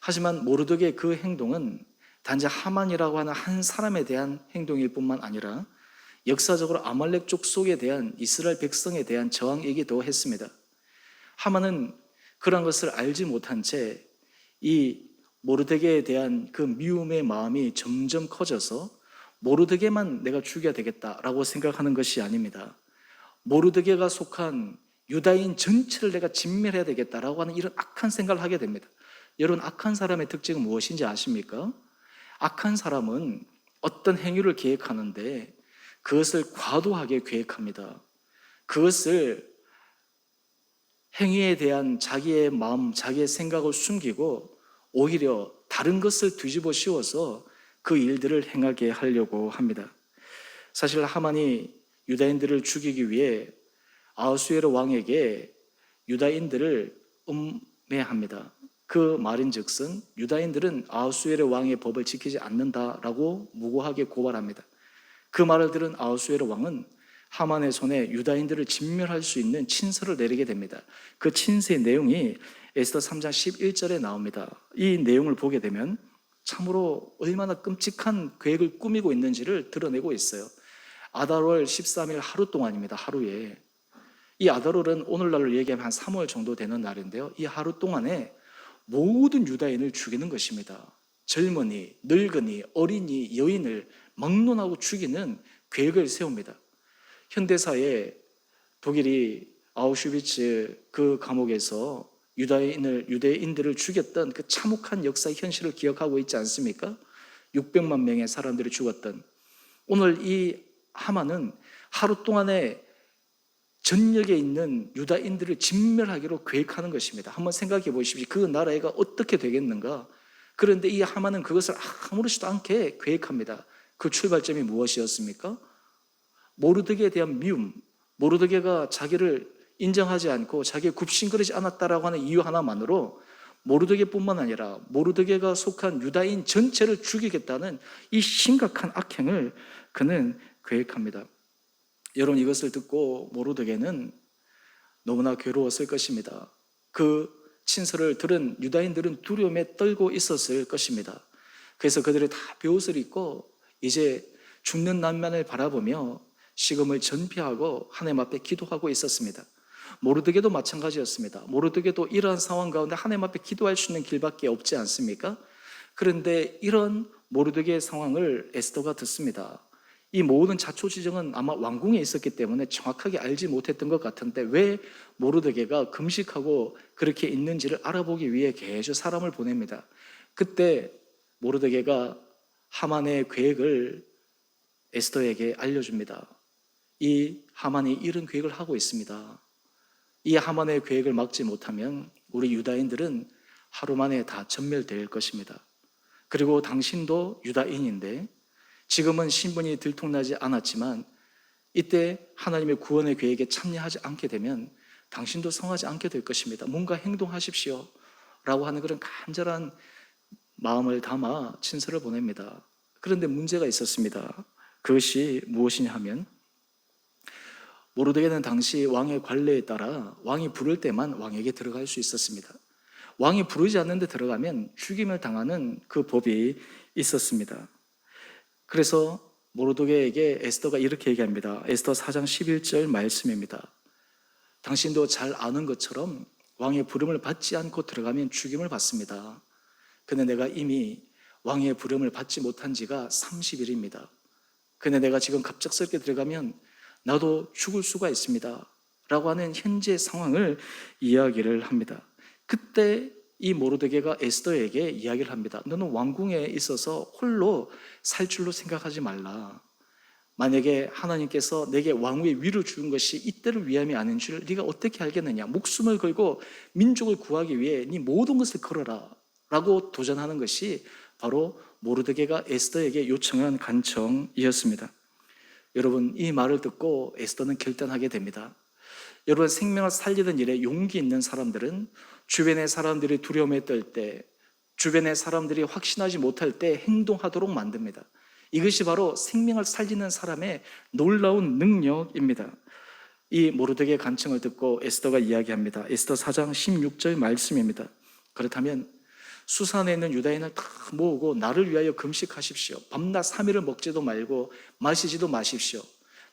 하지만 모르드게의 그 행동은 단지 하만이라고 하는 한 사람에 대한 행동일 뿐만 아니라 역사적으로 아말렉 족속에 대한 이스라엘 백성에 대한 저항이기도 했습니다. 하만은 그런 것을 알지 못한 채 이 모르드게에 대한 그 미움의 마음이 점점 커져서 모르드게만 내가 죽여야 되겠다라고 생각하는 것이 아닙니다. 모르드게가 속한 유다인 전체를 내가 진멸해야 되겠다라고 하는 이런 악한 생각을 하게 됩니다. 여러분, 악한 사람의 특징은 무엇인지 아십니까? 악한 사람은 어떤 행위를 계획하는데 그것을 과도하게 계획합니다. 그것을 행위에 대한 자기의 마음, 자기의 생각을 숨기고 오히려 다른 것을 뒤집어 씌워서 그 일들을 행하게 하려고 합니다. 사실 하만이 유다인들을 죽이기 위해 아하수에로 왕에게 유다인들을 음해합니다. 그 말인즉슨 유다인들은 아하수에로 왕의 법을 지키지 않는다라고 무고하게 고발합니다. 그 말을 들은 아하수에로 왕은 하만의 손에 유다인들을 진멸할 수 있는 친서를 내리게 됩니다. 그 친서의 내용이 에스더 3장 11절에 나옵니다. 이 내용을 보게 되면 참으로 얼마나 끔찍한 계획을 꾸미고 있는지를 드러내고 있어요. 아달월 13일 하루 동안입니다. 하루에. 이 아달월은 오늘날로 얘기하면 한 3월 정도 되는 날인데요. 이 하루 동안에 모든 유다인을 죽이는 것입니다. 젊은이, 늙은이, 어린이, 여인을 막론하고 죽이는 계획을 세웁니다. 현대사에 독일이 아우슈비츠 그 감옥에서 유대인들을 죽였던 그 참혹한 역사의 현실을 기억하고 있지 않습니까? 600만 명의 사람들이 죽었던. 오늘 이 하만은 하루 동안에 전역에 있는 유다인들을 진멸하기로 계획하는 것입니다. 한번 생각해 보십시오. 그 나라가 어떻게 되겠는가? 그런데 이 하만은 그것을 아무렇지도 않게 계획합니다. 그 출발점이 무엇이었습니까? 모르드게에 대한 미움, 모르드게가 자기를 인정하지 않고 자기가 굽신거리지 않았다라고 하는 이유 하나만으로 모르드게뿐만 아니라 모르드게가 속한 유다인 전체를 죽이겠다는 이 심각한 악행을 그는 계획합니다. 여러분, 이것을 듣고 모르드게는 너무나 괴로웠을 것입니다. 그 친서를 들은 유다인들은 두려움에 떨고 있었을 것입니다. 그래서 그들이 다 베옷을 입고 이제 죽는 난만을 바라보며 식음을 전폐하고 하나님 앞에 기도하고 있었습니다. 모르드게도 마찬가지였습니다. 모르드게도 이러한 상황 가운데 하나님 앞에 기도할 수 있는 길밖에 없지 않습니까? 그런데 이런 모르드게의 상황을 에스더가 듣습니다. 이 모든 자초지정은 아마 왕궁에 있었기 때문에 정확하게 알지 못했던 것 같은데 왜 모르드게가 금식하고 그렇게 있는지를 알아보기 위해 계속 사람을 보냅니다. 그때 모르드게가 하만의 계획을 에스더에게 알려줍니다. 이 하만이 이런 계획을 하고 있습니다. 이 하만의 계획을 막지 못하면 우리 유다인들은 하루 만에 다 전멸될 것입니다. 그리고 당신도 유다인인데 지금은 신분이 들통나지 않았지만 이때 하나님의 구원의 계획에 참여하지 않게 되면 당신도 성하지 않게 될 것입니다. 뭔가 행동하십시오. 라고 하는 그런 간절한 마음을 담아 친서를 보냅니다. 그런데 문제가 있었습니다. 그것이 무엇이냐 하면 모르드게는 당시 왕의 관례에 따라 왕이 부를 때만 왕에게 들어갈 수 있었습니다. 왕이 부르지 않는데 들어가면 죽임을 당하는 그 법이 있었습니다. 그래서 모르드게에게 에스더가 이렇게 얘기합니다. 에스더 4장 11절 말씀입니다. 당신도 잘 아는 것처럼 왕의 부름을 받지 않고 들어가면 죽임을 받습니다. 근데 내가 이미 왕의 부름을 받지 못한 지가 30일입니다. 근데 내가 지금 갑작스럽게 들어가면 나도 죽을 수가 있습니다. 라고 하는 현재 상황을 이야기를 합니다. 그때 이 모르드게가 에스더에게 이야기를 합니다. 너는 왕궁에 있어서 홀로 살 줄로 생각하지 말라. 만약에 하나님께서 내게 왕위의 위를 주는 것이 이때를 위함이 아닌 줄 네가 어떻게 알겠느냐. 목숨을 걸고 민족을 구하기 위해 네 모든 것을 걸어라 라고 도전하는 것이 바로 모르드게가 에스더에게 요청한 간청이었습니다. 여러분, 이 말을 듣고 에스더는 결단하게 됩니다. 여러분, 생명을 살리는 일에 용기 있는 사람들은 주변의 사람들이 두려움에 떨 때, 주변의 사람들이 확신하지 못할 때 행동하도록 만듭니다. 이것이 바로 생명을 살리는 사람의 놀라운 능력입니다. 이 모르드게의 간청을 듣고 에스더가 이야기합니다. 에스더 4장 16절 말씀입니다. 그렇다면 수산에 있는 유다인을 다 모으고 나를 위하여 금식하십시오. 밤낮 3일을 먹지도 말고 마시지도 마십시오.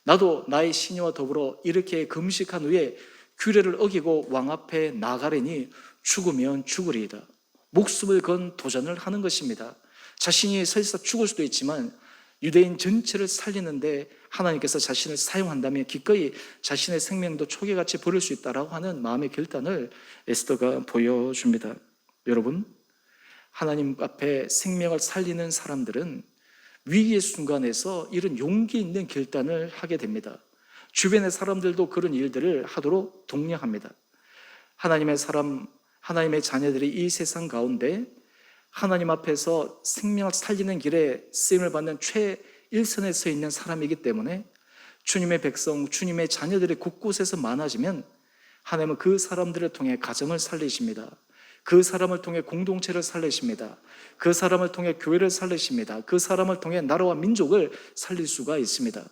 나도 나의 시녀와 더불어 이렇게 금식한 후에 규례를 어기고 왕 앞에 나가려니 죽으면 죽으리이다. 목숨을 건 도전을 하는 것입니다. 자신이 설사 죽을 수도 있지만 유대인 전체를 살리는데 하나님께서 자신을 사용한다면 기꺼이 자신의 생명도 초계같이 버릴 수 있다라고 하는 마음의 결단을 에스더가 보여줍니다. 여러분, 하나님 앞에 생명을 살리는 사람들은 위기의 순간에서 이런 용기 있는 결단을 하게 됩니다. 주변의 사람들도 그런 일들을 하도록 독려합니다. 하나님의 사람, 하나님의 자녀들이 이 세상 가운데 하나님 앞에서 생명을 살리는 길에 쓰임을 받는 최일선에 서 있는 사람이기 때문에 주님의 백성, 주님의 자녀들이 곳곳에서 많아지면 하나님은 그 사람들을 통해 가정을 살리십니다. 그 사람을 통해 공동체를 살리십니다. 그 사람을 통해 교회를 살리십니다. 그 사람을 통해 나라와 민족을 살릴 수가 있습니다.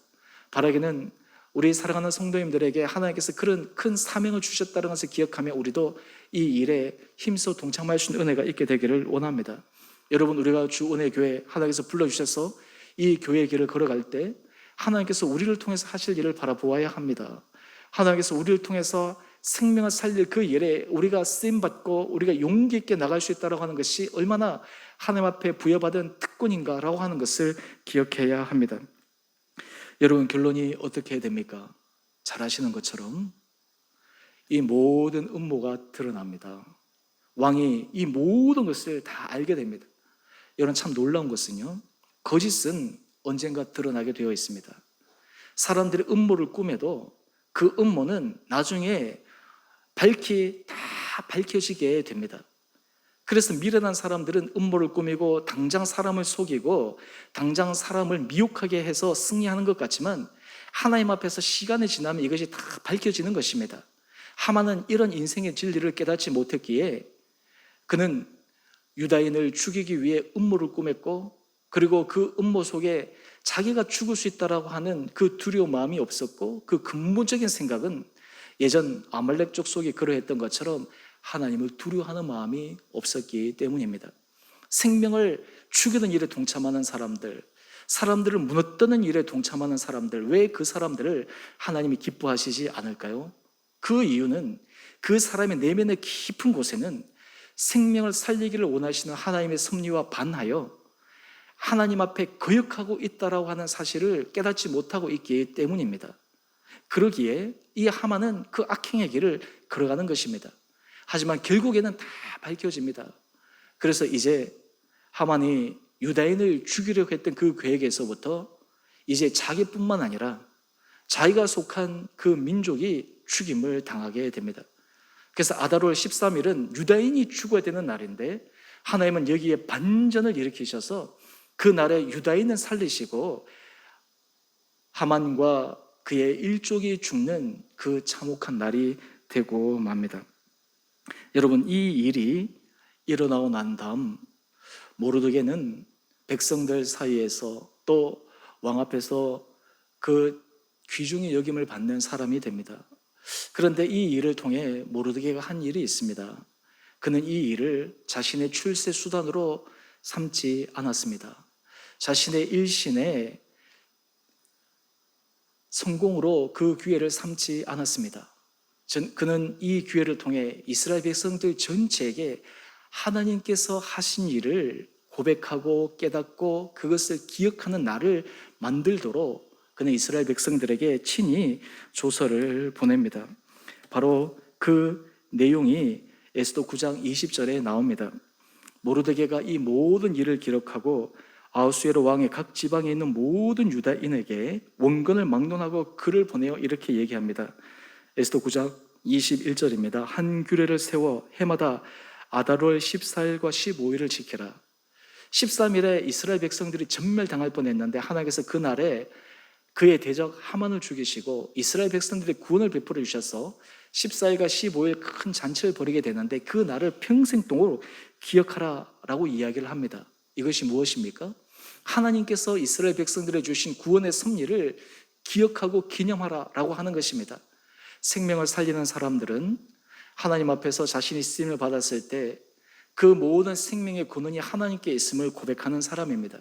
바라기는 우리 사랑하는 성도님들에게 하나님께서 그런 큰 사명을 주셨다는 것을 기억하며 우리도 이 일에 힘써 동참할 수 있는 은혜가 있게 되기를 원합니다. 여러분, 우리가 주 은혜교회 하나님께서 불러주셔서 이 교회의 길을 걸어갈 때 하나님께서 우리를 통해서 하실 일을 바라보아야 합니다. 하나님께서 우리를 통해서 생명을 살릴 그 일에 우리가 쓰임받고 우리가 용기 있게 나갈 수 있다고 하는 것이 얼마나 하나님 앞에 부여받은 특권인가라고 하는 것을 기억해야 합니다. 여러분, 결론이 어떻게 됩니까? 잘 아시는 것처럼 이 모든 음모가 드러납니다. 왕이 이 모든 것을 다 알게 됩니다. 여러분, 참 놀라운 것은요, 거짓은 언젠가 드러나게 되어 있습니다. 사람들이 음모를 꾸며도 그 음모는 나중에 다 밝혀지게 됩니다. 그래서 미련한 사람들은 음모를 꾸미고 당장 사람을 속이고 당장 사람을 미혹하게 해서 승리하는 것 같지만 하나님 앞에서 시간이 지나면 이것이 다 밝혀지는 것입니다. 하만은 이런 인생의 진리를 깨닫지 못했기에 그는 유다인을 죽이기 위해 음모를 꾸몄고, 그리고 그 음모 속에 자기가 죽을 수 있다라고 하는 그 두려운 마음이 없었고, 그 근본적인 생각은 예전 아말렉 족속이 그러했던 것처럼 하나님을 두려워하는 마음이 없었기 때문입니다. 생명을 죽이는 일에 동참하는 사람들, 사람들을 무너뜨리는 일에 동참하는 사람들, 왜 그 사람들을 하나님이 기뻐하시지 않을까요? 그 이유는 그 사람의 내면의 깊은 곳에는 생명을 살리기를 원하시는 하나님의 섭리와 반하여 하나님 앞에 거역하고 있다라고 하는 사실을 깨닫지 못하고 있기 때문입니다. 그러기에 이 하만은 그 악행의 길을 걸어가는 것입니다. 하지만 결국에는 다 밝혀집니다. 그래서 이제 하만이 유다인을 죽이려고 했던 그 계획에서부터 이제 자기뿐만 아니라 자기가 속한 그 민족이 죽임을 당하게 됩니다. 그래서 아달월 13일은 유다인이 죽어야 되는 날인데 하나님은 여기에 반전을 일으키셔서 그 날에 유다인은 살리시고 하만과 그의 일족이 죽는 그 참혹한 날이 되고 맙니다. 여러분, 이 일이 일어나고 난 다음 모르드게는 백성들 사이에서 또 왕 앞에서 그 귀중히 여김을 받는 사람이 됩니다. 그런데 이 일을 통해 모르드게가 한 일이 있습니다. 그는 이 일을 자신의 출세 수단으로 삼지 않았습니다. 자신의 일신의 성공으로 그 기회를 삼지 않았습니다. 그는 이 기회를 통해 이스라엘 백성들 전체에게 하나님께서 하신 일을 고백하고 깨닫고 그것을 기억하는 날을 만들도록 그는 이스라엘 백성들에게 친히 조서를 보냅니다. 바로 그 내용이 에스더 9장 20절에 나옵니다. 모르드게가 이 모든 일을 기록하고 아하수에로 왕의 각 지방에 있는 모든 유다인에게 원건을 막론하고 글을 보내어 이렇게 얘기합니다. 에스더 9장 21절입니다. 한 규례를 세워 해마다 아달월 14일과 15일을 지켜라. 13일에 이스라엘 백성들이 전멸당할 뻔했는데 하나님께서 그날에 그의 대적 하만을 죽이시고 이스라엘 백성들의 구원을 베풀어 주셔서 14일과 15일 큰 잔치를 벌이게 되는데 그 날을 평생 동안 기억하라라고 이야기를 합니다. 이것이 무엇입니까? 하나님께서 이스라엘 백성들에 주신 구원의 섭리를 기억하고 기념하라라고 하는 것입니다. 생명을 살리는 사람들은 하나님 앞에서 자신이 쓰임을 받았을 때 그 모든 생명의 근원이 하나님께 있음을 고백하는 사람입니다.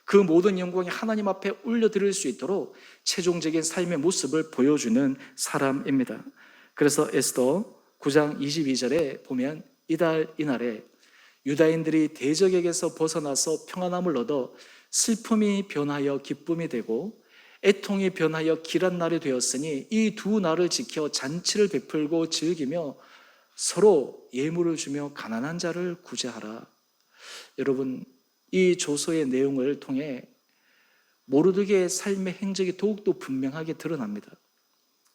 그 모든 영광이 하나님 앞에 올려드릴 수 있도록 최종적인 삶의 모습을 보여주는 사람입니다. 그래서 에스더 9장 22절에 보면 이날에 유다인들이 대적에게서 벗어나서 평안함을 얻어 슬픔이 변하여 기쁨이 되고 애통이 변하여 길한 날이 되었으니 이 두 날을 지켜 잔치를 베풀고 즐기며 서로 예물을 주며 가난한 자를 구제하라. 여러분, 이 조서의 내용을 통해 모르드게의 삶의 행적이 더욱더 분명하게 드러납니다.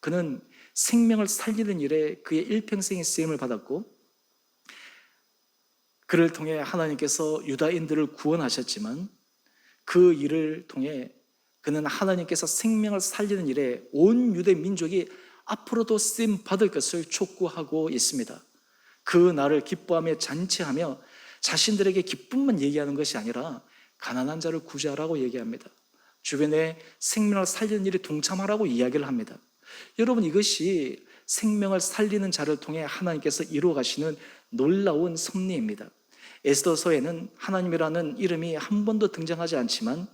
그는 생명을 살리는 일에 그의 일평생의 쓰임을 받았고 그를 통해 하나님께서 유다인들을 구원하셨지만 그 일을 통해 그는 하나님께서 생명을 살리는 일에 온 유대 민족이 앞으로도 쓰임 받을 것을 촉구하고 있습니다. 그 날을 기뻐하며 잔치하며 자신들에게 기쁨만 얘기하는 것이 아니라 가난한 자를 구제하라고 얘기합니다. 주변에 생명을 살리는 일에 동참하라고 이야기를 합니다. 여러분, 이것이 생명을 살리는 자를 통해 하나님께서 이루어 가시는 놀라운 섭리입니다. 에스더서에는 하나님이라는 이름이 한 번도 등장하지 않지만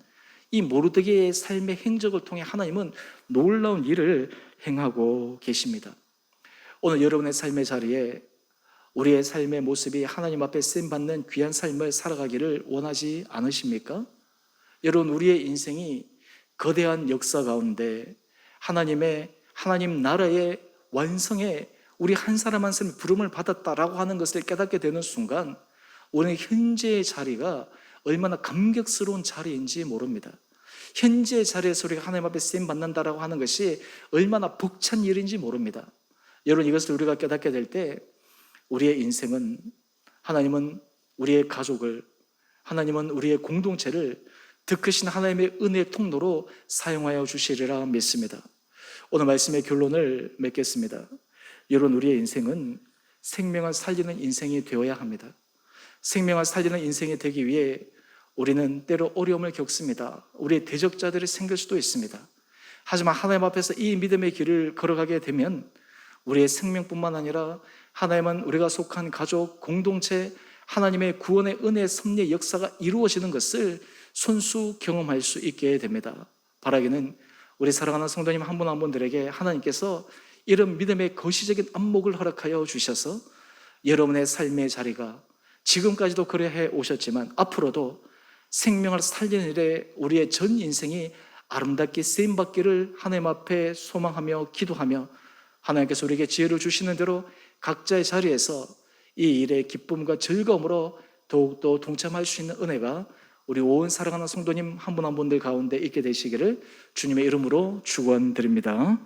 이 모르드게의 삶의 행적을 통해 하나님은 놀라운 일을 행하고 계십니다. 오늘 여러분의 삶의 자리에 우리의 삶의 모습이 하나님 앞에 쓰임받는 귀한 삶을 살아가기를 원하지 않으십니까? 여러분, 우리의 인생이 거대한 역사 가운데 하나님 나라의 완성에 우리 한 사람 한 사람이 부름을 받았다라고 하는 것을 깨닫게 되는 순간 우리의 현재의 자리가 얼마나 감격스러운 자리인지 모릅니다. 현재의 자리에서 우리가 하나님 앞에 쓰임 받는다라고 하는 것이 얼마나 벅찬 일인지 모릅니다. 여러분, 이것을 우리가 깨닫게 될 때 우리의 인생은 하나님은 우리의 가족을, 하나님은 우리의 공동체를 더 크신 하나님의 은혜의 통로로 사용하여 주시리라 믿습니다. 오늘 말씀의 결론을 맺겠습니다. 여러분, 우리의 인생은 생명을 살리는 인생이 되어야 합니다. 생명을 살리는 인생이 되기 위해 우리는 때로 어려움을 겪습니다. 우리의 대적자들이 생길 수도 있습니다. 하지만 하나님 앞에서 이 믿음의 길을 걸어가게 되면 우리의 생명뿐만 아니라 하나님은 우리가 속한 가족, 공동체, 하나님의 구원의 은혜의 섭리의 역사가 이루어지는 것을 손수 경험할 수 있게 됩니다. 바라기는 우리 사랑하는 성도님 한 분 한 분들에게 하나님께서 이런 믿음의 거시적인 안목을 허락하여 주셔서 여러분의 삶의 자리가 지금까지도 그래 오셨지만 앞으로도 생명을 살리는 일에 우리의 전 인생이 아름답게 쓰임받기를 하나님 앞에 소망하며 기도하며 하나님께서 우리에게 지혜를 주시는 대로 각자의 자리에서 이 일의 기쁨과 즐거움으로 더욱더 동참할 수 있는 은혜가 우리 온 사랑하는 성도님 한 분 한 분들 가운데 있게 되시기를 주님의 이름으로 축원드립니다.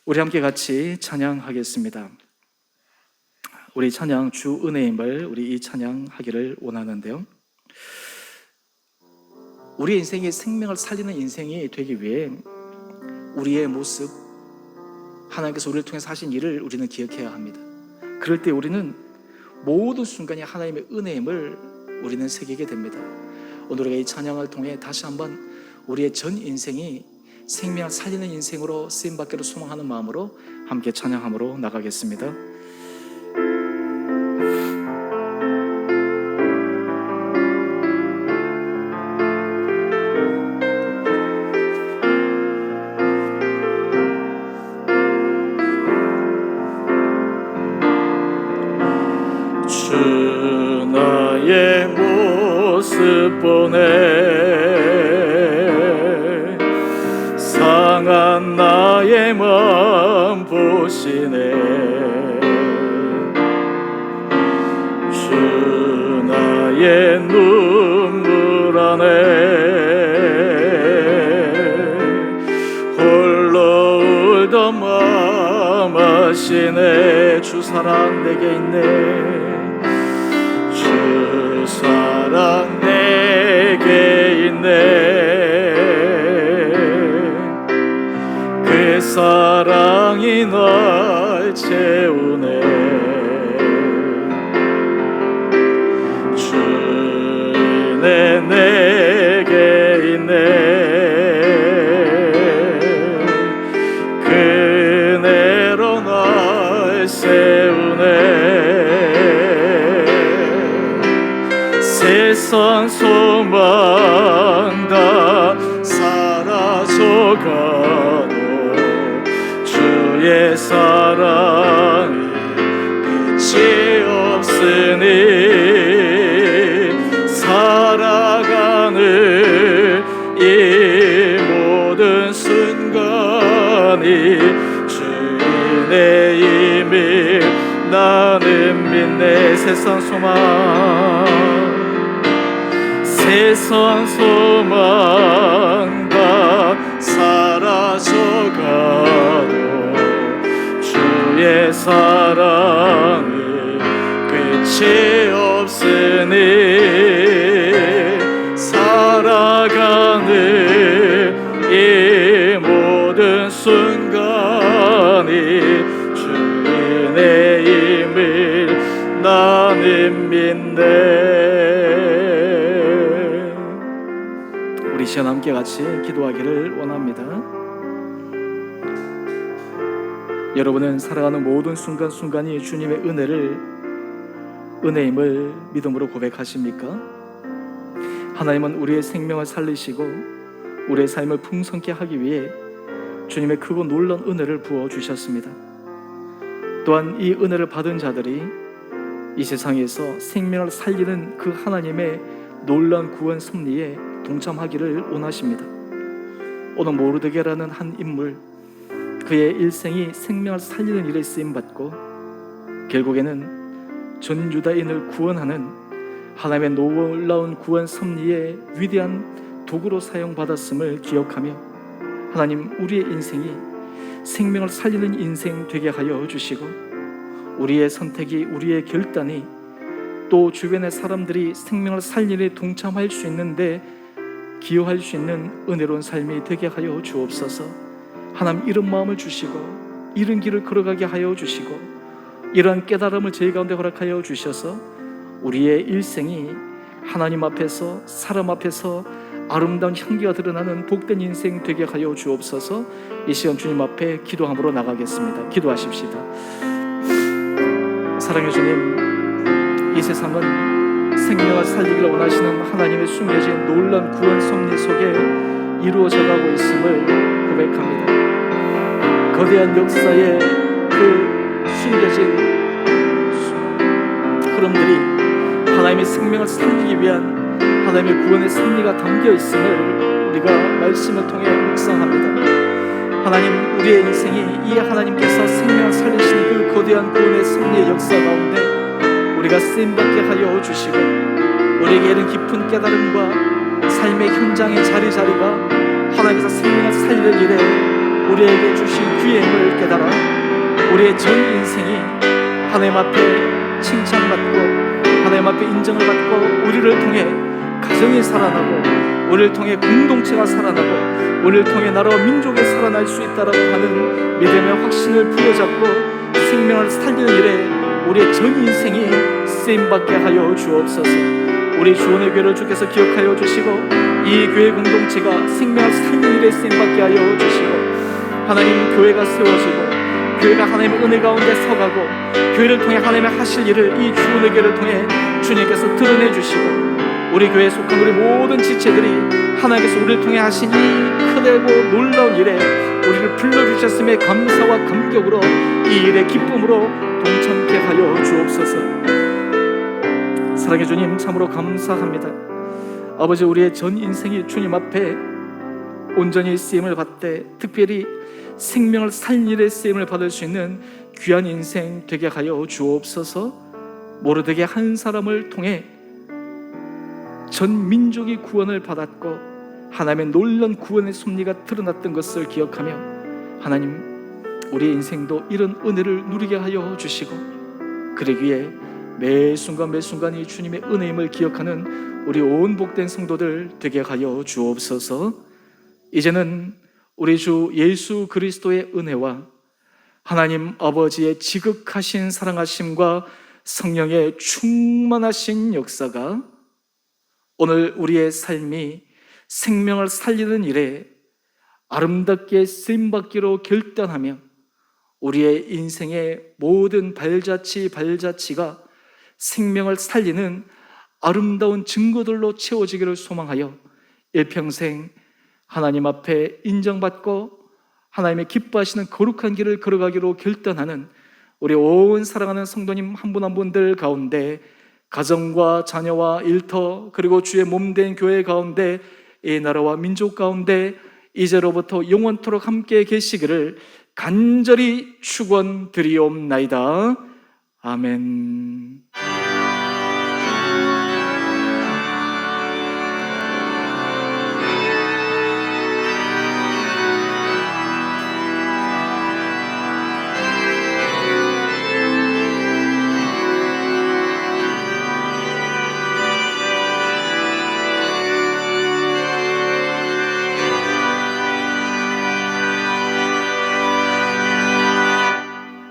우리 함께 같이 찬양하겠습니다. 우리 찬양 주 은혜임을 우리 이 찬양하기를 원하는데요. 우리 인생이 생명을 살리는 인생이 되기 위해 우리의 모습, 하나님께서 우리를 통해서 하신 일을 우리는 기억해야 합니다. 그럴 때 우리는 모든 순간이 하나님의 은혜임을 우리는 새기게 됩니다. 오늘 우리가 이 찬양을 통해 다시 한번 우리의 전 인생이 생명을 살리는 인생으로 쓰임받기를 소망하는 마음으로 함께 찬양함으로 나가겠습니다. 주 나의 모습 보네 상한 나의 마음 보시네 주 나의 눈물 안에 홀로 울던 마음 아시네 주 사랑 내게 있네 주 사랑 내게 있네 그 사랑이 날 채우네 주의 내게 있네 그네로 날 세우네 세상 소망 다 사라져가도 주의 사랑이 끝이 없으니 살아가는 이 모든 순간이 주의 힘을 나는 믿네 세상 소망 다 사라져가도 주의 사랑이 끝이 없으니 살아가는 이 모든 순간이 주의 힘을 나는 믿네. 우리 시간 함께 같이 기도하기를 원합니다. 여러분은 살아가는 모든 순간순간이 주님의 은혜임을 믿음으로 고백하십니까? 하나님은 우리의 생명을 살리시고 우리의 삶을 풍성케 하기 위해 주님의 크고 놀라운 은혜를 부어주셨습니다. 또한 이 은혜를 받은 자들이 이 세상에서 생명을 살리는 그 하나님의 놀라운 구원 섭리에 동참하기를 원하십니다. 오늘 모르드게라는 한 인물, 그의 일생이 생명을 살리는 일에 쓰임받고 결국에는 전 유다인을 구원하는 하나님의 놀라운 구원 섭리의 위대한 도구로 사용받았음을 기억하며 하나님 우리의 인생이 생명을 살리는 인생 되게 하여 주시고 우리의 선택이 우리의 결단이 또 주변의 사람들이 생명을 살리는 데 동참할 수 있는데 기여할 수 있는 은혜로운 삶이 되게 하여 주옵소서. 하나님 이런 마음을 주시고 이런 길을 걸어가게 하여 주시고 이러한 깨달음을 저희 가운데 허락하여 주셔서 우리의 일생이 하나님 앞에서 사람 앞에서 아름다운 향기가 드러나는 복된 인생 되게 하여 주옵소서. 이 시간 주님 앞에 기도함으로 나가겠습니다. 기도하십시다. 사랑의 주님, 이 세상은 생명을 살리기를 원하시는 하나님의 숨겨진 놀라운 구원 섭리 속에 이루어져 가고 있음을 고백합니다. 거대한 역사의 그 숨겨진 흐름들이 하나님의 생명을 살리기 위한 하나님의 구원의 섭리가 담겨 있음을 우리가 말씀을 통해 묵상합니다. 하나님 우리의 인생이 이 하나님께서 생명을 살리시는 그 거대한 구원의 섭리의 역사 가운데 우리가 쓰임받게 하여 주시고 우리에게 이런 깊은 깨달음과 삶의 현장의 자리자리가 하나님께서 생명을 살리는 일에 우리에게 주신 귀의 힘을 깨달아 우리의 전 인생이 하나님 앞에 칭찬받고 하나님 앞에 인정을 받고 우리를 통해 가정이 살아나고 우리를 통해 공동체가 살아나고 우리를 통해 나라와 민족이 살아날 수 있다라고 하는 믿음의 확신을 부여잡고 생명을 살리는 일에 우리의 전 인생이 쓰임받게 하여 주옵소서. 우리 주원의 교회를 주께서 기억하여 주시고 이 교회 공동체가 생명을 살리는 일에 쓰임받게 하여 주시고 하나님 교회가 세워지고 교회가 하나님의 은혜 가운데 서가고 교회를 통해 하나님의 하실 일을 이 주원의 교회를 통해 주님께서 드러내 주시고 우리 교회에 속한 우리 모든 지체들이 하나님께서 우리를 통해 하신 이 크고 놀라운 일에 우리를 불러주셨음에 감사와 감격으로 이 일의 기쁨으로 동참케 하여 주옵소서. 사랑의 주님, 참으로 감사합니다. 아버지, 우리의 전 인생이 주님 앞에 온전히 쓰임을 받되 특별히 생명을 살리는 일에 쓰임을 받을 수 있는 귀한 인생 되게 하여 주옵소서. 모르드게 한 사람을 통해 전 민족이 구원을 받았고 하나님의 놀라운 구원의 섭리가 드러났던 것을 기억하며 하나님, 우리의 인생도 이런 은혜를 누리게 하여 주시고 그러기에 매 순간 매 순간이 주님의 은혜임을 기억하는 우리 온 복된 성도들 되게 하여 주옵소서. 이제는 우리 주 예수 그리스도의 은혜와 하나님 아버지의 지극하신 사랑하심과 성령의 충만하신 역사가 오늘 우리의 삶이 생명을 살리는 일에 아름답게 쓰임받기로 결단하며 우리의 인생의 모든 발자취가 생명을 살리는 아름다운 증거들로 채워지기를 소망하여 일평생 하나님 앞에 인정받고 하나님의 기뻐하시는 거룩한 길을 걸어가기로 결단하는 우리 온 사랑하는 성도님 한 분 한 분들 가운데 가정과 자녀와 일터 그리고 주의 몸된 교회 가운데 이 나라와 민족 가운데 이제로부터 영원토록 함께 계시기를 간절히 축원드리옵나이다. 아멘.